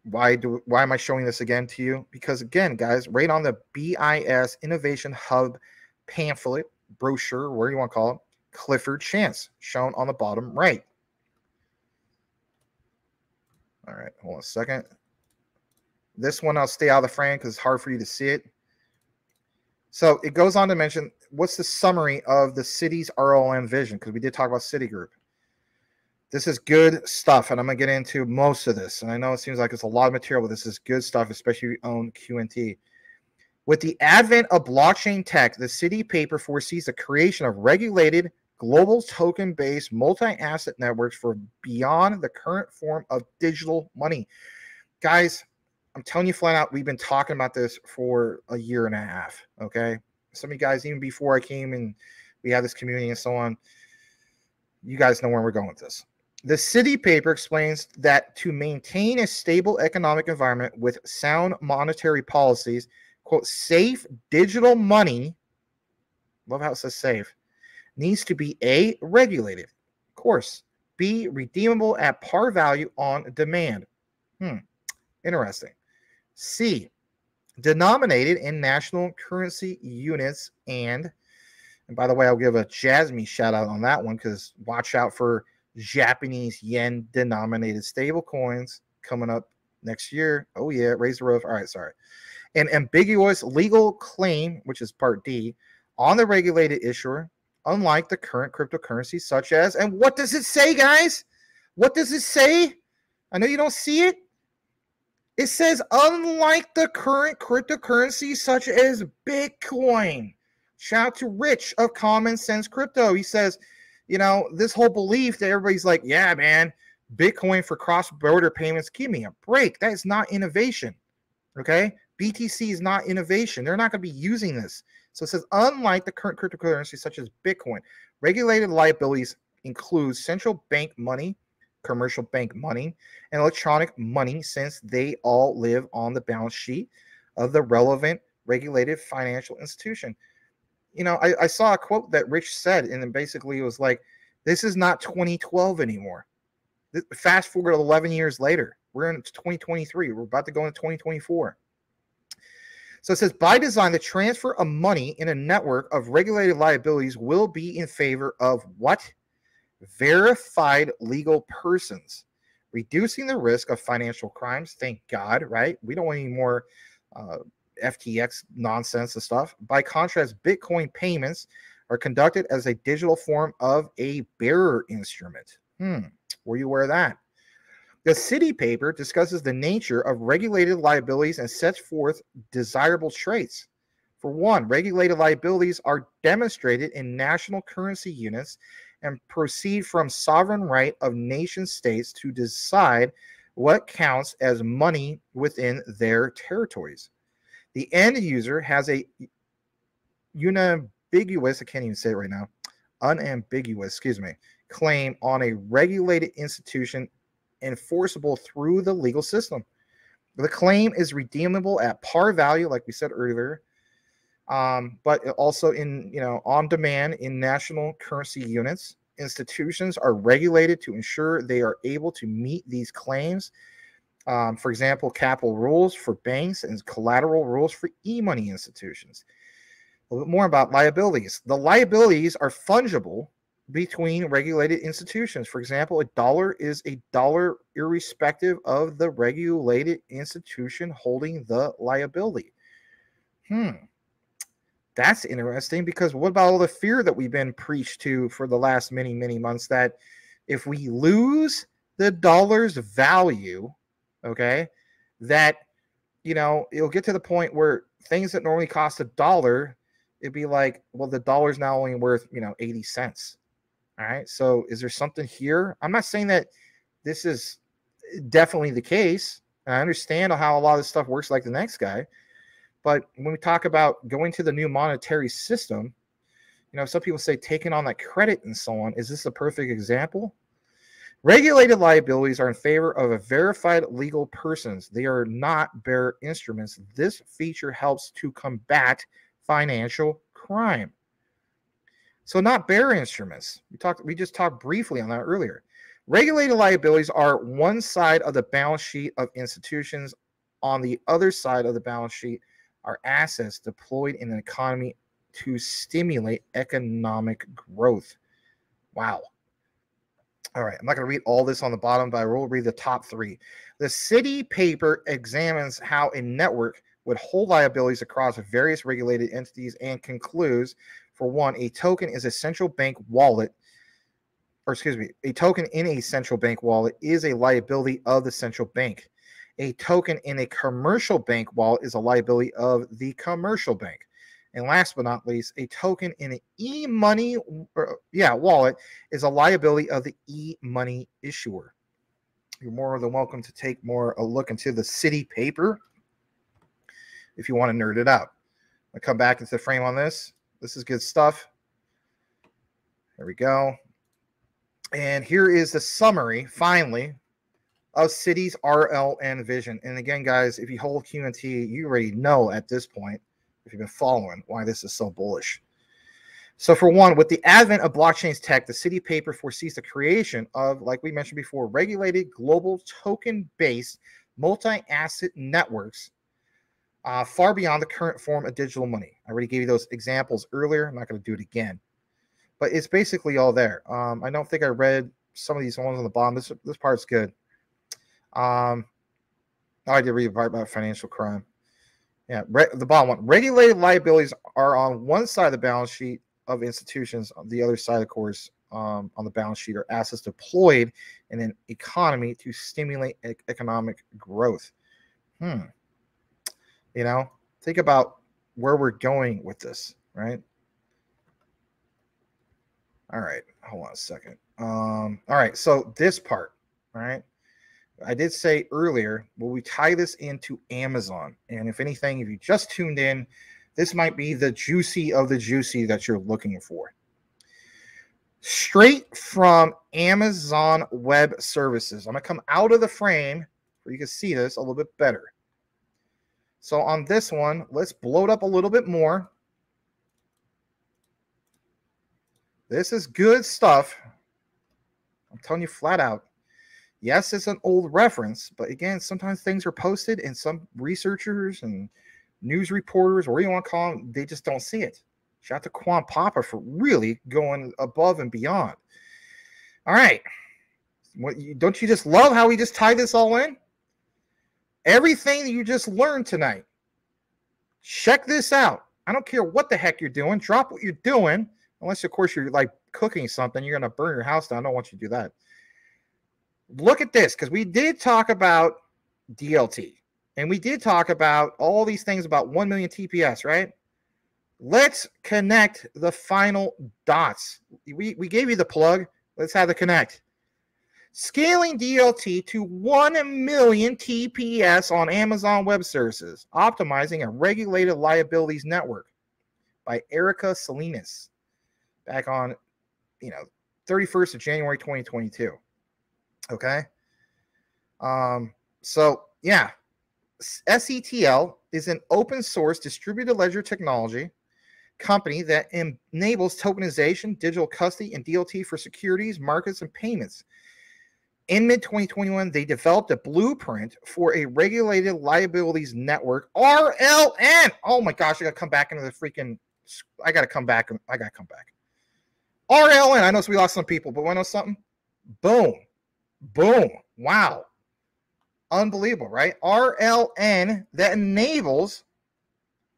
why am I showing this again to you? Because, again, guys, right on the BIS Innovation Hub pamphlet, brochure, whatever you want to call it, Clifford Chance, shown on the bottom right. All right, hold on a second. This one I'll stay out of the frame because it's hard for you to see it. So it goes on to mention what's the summary of the city's RLM vision, because we did talk about Citigroup. This is good stuff, and I'm going to get into most of this. And I know it seems like it's a lot of material, but this is good stuff, especially if you own QNT. With the advent of blockchain tech, the city paper foresees the creation of regulated, global token-based multi-asset networks for beyond the current form of digital money. Guys, I'm telling you flat out, we've been talking about this for a year and a half, okay? Some of you guys, even before I came and we had this community and so on, you guys know where we're going with this. The city paper explains that to maintain a stable economic environment with sound monetary policies, quote, safe digital money, love how it says safe, needs to be A, regulated, of course, B, redeemable at par value on demand. Interesting. C, denominated in national currency units, and by the way, I'll give a JASMY shout out on that one because watch out for Japanese yen denominated stable coins coming up next year. Oh yeah, raise the roof. All right, sorry. An ambiguous legal claim, which is part D, on the regulated issuer, unlike the current cryptocurrencies such as, and what does it say, guys? What does it say? I know you don't see it. It says, unlike the current cryptocurrencies such as Bitcoin. Shout out to Rich of Common Sense Crypto. He says, you know, this whole belief that everybody's like, yeah, man, Bitcoin for cross-border payments, give me a break. That is not innovation, okay? BTC is not innovation. They're not going to be using this. So it says, unlike the current cryptocurrencies such as Bitcoin, regulated liabilities include central bank money, commercial bank money, and electronic money, since they all live on the balance sheet of the relevant regulated financial institution. You know, I saw a quote that Rich said, and then basically it was like, this is not 2012 anymore. Fast forward 11 years later, we're in 2023. We're about to go into 2024. So it says, by design, the transfer of money in a network of regulated liabilities will be in favor of what? Verified legal persons, reducing the risk of financial crimes. Thank God, right? We don't want any more FTX nonsense and stuff. By contrast, Bitcoin payments are conducted as a digital form of a bearer instrument. Were you aware of that? The city paper discusses the nature of regulated liabilities and sets forth desirable traits. For one, regulated liabilities are demonstrated in national currency units and proceed from sovereign right of nation states to decide what counts as money within their territories. The end user has a unambiguous, I can't even say it right now, unambiguous, claim on a regulated institution enforceable through the legal system. The claim is redeemable at par value, like we said earlier, but also in, on demand in national currency units. Institutions are regulated to ensure they are able to meet these claims. For example, capital rules for banks and collateral rules for e-money institutions. A little bit more about liabilities. The liabilities are fungible between regulated institutions. For example, a dollar is a dollar irrespective of the regulated institution holding the liability. That's interesting, because what about all the fear that we've been preached to for the last many, many months, that if we lose the dollar's value, okay, that, you know, it'll get to the point where things that normally cost $1, it'd be like, well, the dollar's now only worth, you know, 80 cents. All right. So is there something here? I'm not saying that this is definitely the case. I understand how a lot of this stuff works like the next guy. But when we talk about going to the new monetary system, you know, some people say taking on that credit and so on. Is this a perfect example? Regulated liabilities are in favor of a verified legal persons. They are not bearer instruments. This feature helps to combat financial crime. So not bearer instruments. We just talked briefly on that earlier. Regulated liabilities are one side of the balance sheet of institutions. On the other side of the balance sheet are assets deployed in an economy to stimulate economic growth. Wow. All right, I'm not going to read all this on the bottom, but I will read the top three. The city paper examines how a network would hold liabilities across various regulated entities and concludes, for one, a token is a central bank wallet, or excuse me, a token in a central bank wallet is a liability of the central bank. A token in a commercial bank wallet is a liability of the commercial bank. And last but not least, a token in an e-money wallet is a liability of the e-money issuer. You're more than welcome to take a look into the city paper if you want to nerd it out. I'll come back into the frame on this. This is good stuff. There we go. And here is the summary, finally, of Citi's RLN vision. And again, guys, if you hold QNT, you already know at this point, if you've been following, why this is so bullish. So for one, with the advent of blockchain's tech, the Citi paper foresees the creation of, like we mentioned before, regulated global token-based multi-asset networks far beyond the current form of digital money. I already gave you those examples earlier. I'm not going to do it again. But it's basically all there. I don't think I read some of these ones on the bottom. This part's good. I did read a part about financial crime. Yeah, the bottom one. Regulated liabilities are on one side of the balance sheet of institutions. On the other side, of course, on the balance sheet are assets deployed in an economy to stimulate economic growth. You know, think about where we're going with this, right? All right, hold on a second. All right, so this part, all right? I did say earlier, will we tie this into Amazon? And if anything, if you just tuned in, this might be the juicy of the juicy that you're looking for. Straight from Amazon Web Services. I'm going to come out of the frame where you can see this a little bit better. So on this one, let's blow it up a little bit more. This is good stuff. I'm telling you flat out. Yes, it's an old reference, but again, sometimes things are posted and some researchers and news reporters, or what you want to call them, they just don't see it. Shout out to Quant Qnt for really going above and beyond. All right. Don't you just love how we just tie this all in? Everything that you just learned tonight. Check this out. I don't care what the heck you're doing. Drop what you're doing. Unless, of course, you're like cooking something. You're going to burn your house down. I don't want you to do that. Look at this, because we did talk about DLT. And we did talk about all these things about 1 million TPS, right? Let's connect the final dots. We gave you the plug. Let's have the connect. Scaling DLT to 1 million TPS on Amazon Web Services. Optimizing a regulated liabilities network by Erica Salinas. Back on, 31st of January, 2022. Okay. So yeah, SETL is an open source distributed ledger technology company that enables tokenization, digital custody, and DLT for securities, markets, and payments. In mid-2021, they developed a blueprint for a regulated liabilities network, RLN. Oh my gosh, I gotta come back into the freaking. I gotta come back. RLN. I know we lost some people, but want to know something? Boom. Boom. Wow. Unbelievable, right? RLN that enables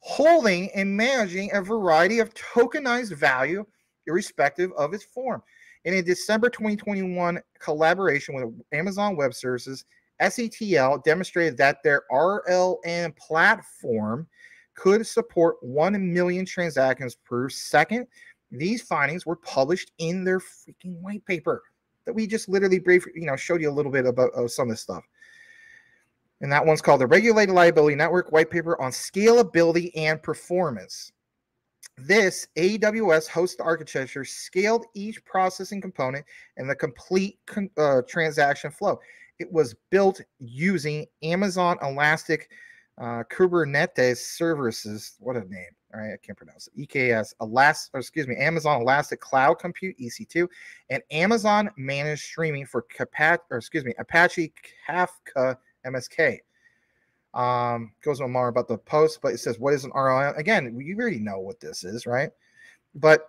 holding and managing a variety of tokenized value irrespective of its form. In a December 2021 collaboration with Amazon Web Services, SETL demonstrated that their RLN platform could support 1 million transactions per second. These findings were published in their freaking white paper that we just literally briefly, showed you a little bit about some of this stuff. And that one's called the Regulated Liability Network White Paper on Scalability and Performance. This AWS hosted architecture scaled each processing component and the complete transaction flow. It was built using Amazon Elastic Kubernetes Services. What a name! All right, I can't pronounce it. EKS, Amazon Elastic Cloud Compute (EC2), and Amazon Managed Streaming for Apache Kafka MSK. Goes on more about the post, but it says, what is an RLN? Again, you already know what this is, right? But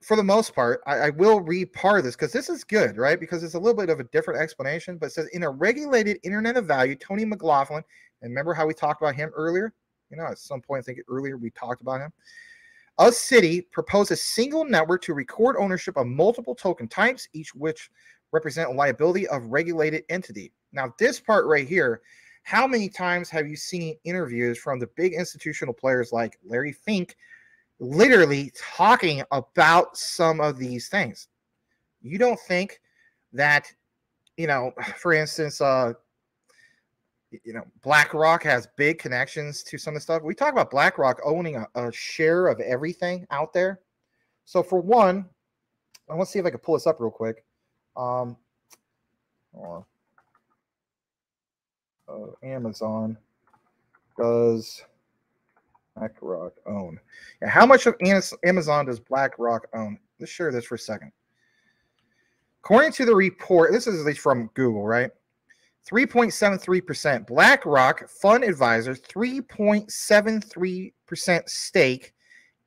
for the most part, I will read part of this because this is good, right? Because it's a little bit of a different explanation, but it says, in a regulated Internet of Value, Tony McLaughlin, and remember how we talked about him earlier? At some point, I think earlier we talked about him. A city proposed a single network to record ownership of multiple token types, each which represent a liability of regulated entity. Now, this part right here, how many times have you seen interviews from the big institutional players like Larry Fink literally talking about some of these things? You don't think that, for instance, BlackRock has big connections to some of the stuff. We talk about BlackRock owning a share of everything out there. So for one, I want to see if I can pull this up real quick. Amazon does BlackRock own? Yeah, how much of Amazon does BlackRock own? Let's share this for a second. According to the report, this is at least from Google, right? 3.73%. BlackRock Fund Advisor, 3.73% stake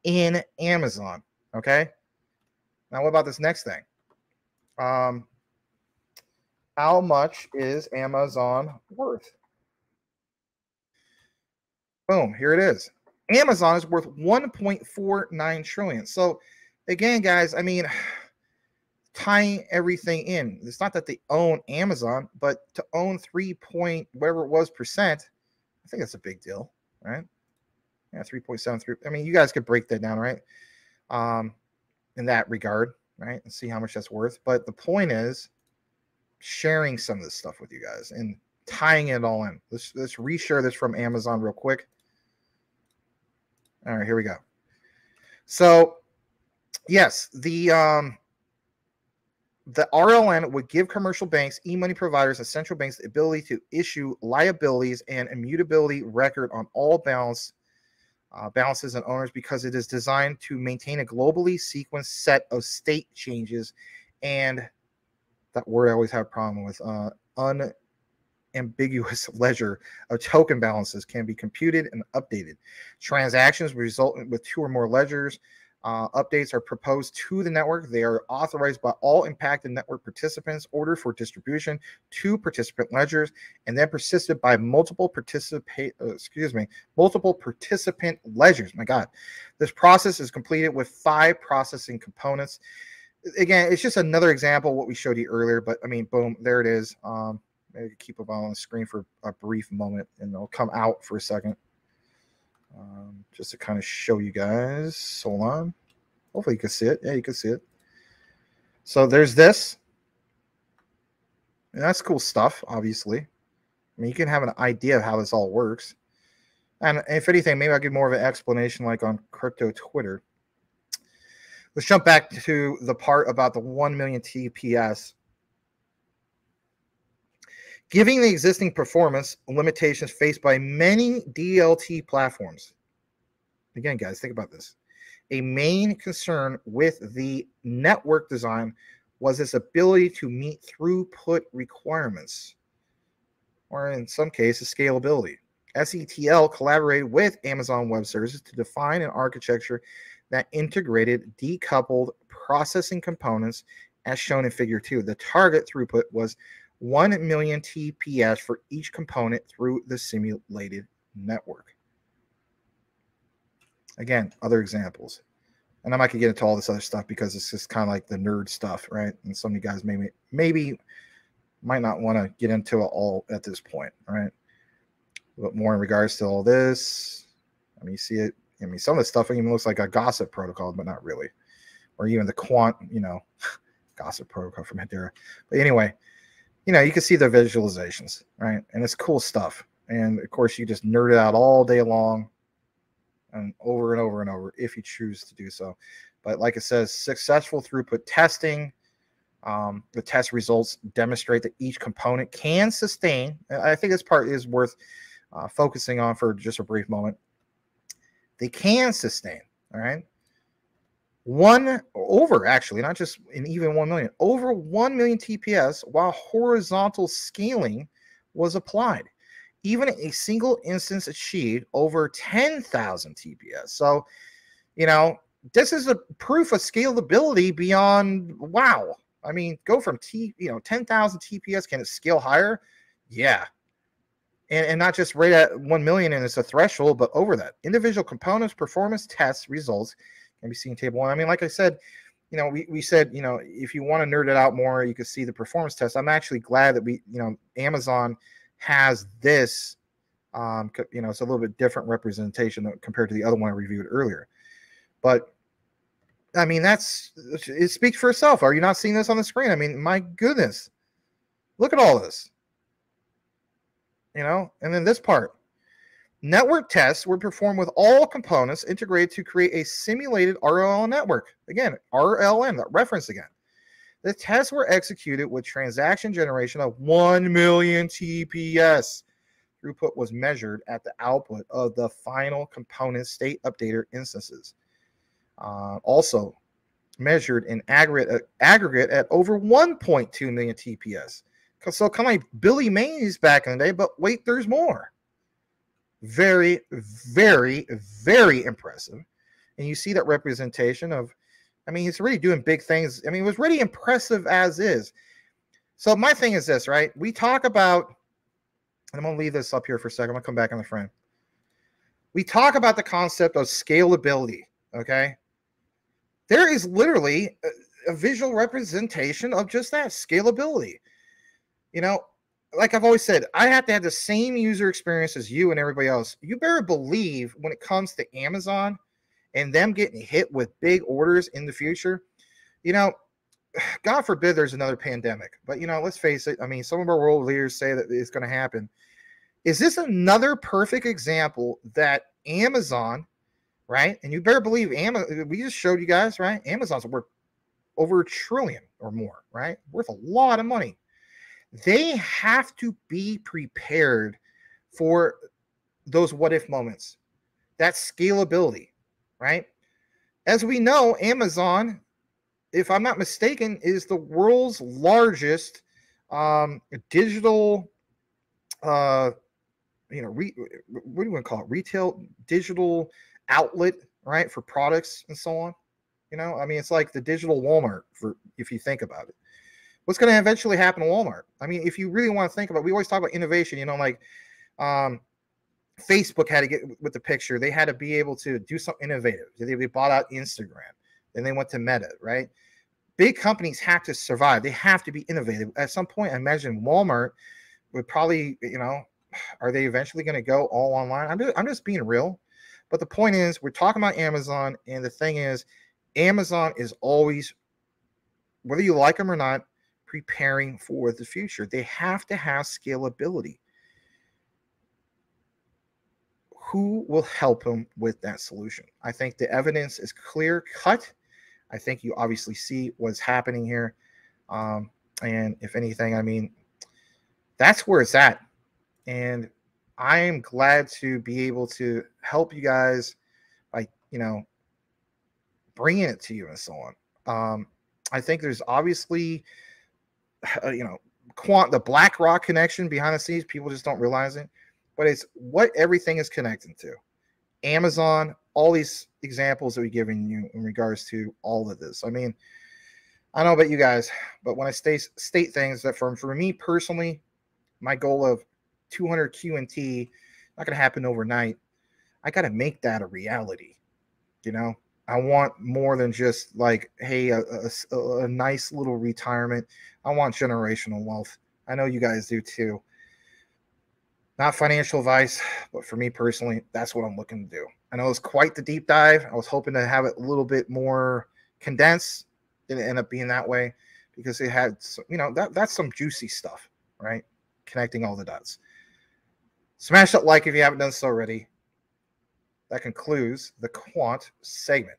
in Amazon. Okay. Now, what about this next thing? How much is Amazon worth? Boom, here it is. Amazon is worth 1.49 trillion. So again, guys, I mean, tying everything in. It's not that they own Amazon, but to own 3 whatever it was percent, I think that's a big deal, right? Yeah, 3.73. I mean, you guys could break that down, right? In that regard, right? And see how much that's worth. But the point is sharing some of this stuff with you guys and tying it all in. Let's reshare this from Amazon real quick. All right, here we go. So yes, the RLN would give commercial banks, e-money providers, and central banks the ability to issue liabilities and immutability record on all balances and owners because it is designed to maintain a globally sequenced set of state changes. And that word I always have a problem with, unambiguous ledger of token balances can be computed and updated. Transactions result with 2 or more ledgers. Updates are proposed to the network. They are authorized by all impacted network participants, ordered for distribution to participant ledgers, and then persisted by multiple participant ledgers. My God, this process is completed with 5 processing components. Again, it's just another example of what we showed you earlier, but I mean, boom, there it is. Maybe keep it on the screen for a brief moment, and it'll come out for a second. Just to kind of show you guys. Hold on. Hopefully you can see it. Yeah, you can see it. So there's this. And that's cool stuff, obviously. I mean, you can have an idea of how this all works. And if anything, maybe I'll give more of an explanation like on crypto Twitter. Let's jump back to the part about the 1 million TPS. Given the existing performance limitations faced by many DLT platforms. Again, guys, think about this. A main concern with the network design was its ability to meet throughput requirements, or in some cases, scalability. SETL collaborated with Amazon Web Services to define an architecture that integrated decoupled processing components as shown in Figure 2. The target throughput was 1 million TPS for each component through the simulated network. Again, other examples. And I'm not gonna get into all this other stuff because it's just kind of like the nerd stuff, right? And some of you guys maybe might not want to get into it all at this point, right? But more in regards to all this, I mean, you see it. I mean, some of the stuff even looks like a gossip protocol, but not really. Or even the quant, gossip protocol from Hedera. But anyway, you can see the visualizations, right? And it's cool stuff. And of course, you just nerd it out all day long and over and over and over if you choose to do so. But like it says, successful throughput testing. The test results demonstrate that each component can sustain. I think this part is worth focusing on for just a brief moment. They can sustain, all right? Actually, not just in even 1 million, over 1 million TPS while horizontal scaling was applied. Even a single instance achieved over 10,000 TPS. So, this is a proof of scalability beyond wow. I mean, go from 10,000 TPS. Can it scale higher? Yeah. And not just right at 1 million and it's a threshold, but over that. Individual components, performance tests, results can be seen in table 1. I mean, like I said, we said, if you want to nerd it out more, you can see the performance test. I'm actually glad that Amazon has this, it's a little bit different representation compared to the other one I reviewed earlier. But I mean, it speaks for itself. Are you not seeing this on the screen? I mean, my goodness, look at all this, and then this part. Network tests were performed with all components integrated to create a simulated RLN network. Again, RLN, that reference again. The tests were executed with transaction generation of 1 million TPS. Throughput was measured at the output of the final component state updater instances. Also measured in aggregate at over 1.2 million TPS. So kind of like Billy Mays back in the day, but wait, there's more. Very, very, very impressive. And you see that representation of, I mean, he's really doing big things. I mean, it was really impressive as is. So my thing is this, right? We talk about, and I'm going to leave this up here for a second. I'm going to come back on the frame. We talk about the concept of scalability, okay? There is literally a visual representation of just that, scalability. Like I've always said, I have to have the same user experience as you and everybody else. You better believe when it comes to Amazon and them getting hit with big orders in the future, God forbid there's another pandemic. But, let's face it. I mean, some of our world leaders say that it's going to happen. Is this another perfect example that Amazon, right? And you better believe we just showed you guys, right? Amazon's worth over $1 trillion or more, right? Worth a lot of money. They have to be prepared for those what-if moments. That scalability, right? As we know, Amazon, if I'm not mistaken, is the world's largest digital, what do you want to call it? Retail digital outlet, right? For products and so on. I mean, it's like the digital Walmart, if you think about it. What's going to eventually happen to Walmart? I mean, if you really want to think about it, we always talk about innovation, like Facebook had to get with the picture. They had to be able to do something innovative. They bought out Instagram. Then they went to Meta, right? Big companies have to survive. They have to be innovative. At some point, I imagine Walmart would probably, are they eventually going to go all online? I'm just being real. But the point is, we're talking about Amazon. And the thing is, Amazon is always, whether you like them or not, preparing for the future. They have to have scalability. Who will help them with that solution? I think the evidence is clear cut. I think you obviously see what's happening here. And if anything, I mean, that's where it's at. And I am glad to be able to help you guys by, bringing it to you and so on. I think there's obviously, the Blackrock connection behind the scenes. People just don't realize it, but it's what everything is connecting to. Amazon, all these examples that we've given you in regards to all of this. I mean, I don't know about you guys, but when I state things that for me personally, my goal of 200 QNT, not going to happen overnight. I got to make that a reality. You know, I want more than just like, hey, a nice little retirement. I want generational wealth. I know you guys do too. Not financial advice, but for me personally, that's what I'm looking to do. I know it's quite the deep dive. I was hoping to have it a little bit more condensed. Didn't end up being that way because it had, you know, that's some juicy stuff, right? Connecting all the dots. Smash that like if you haven't done so already. That concludes the Quant segment.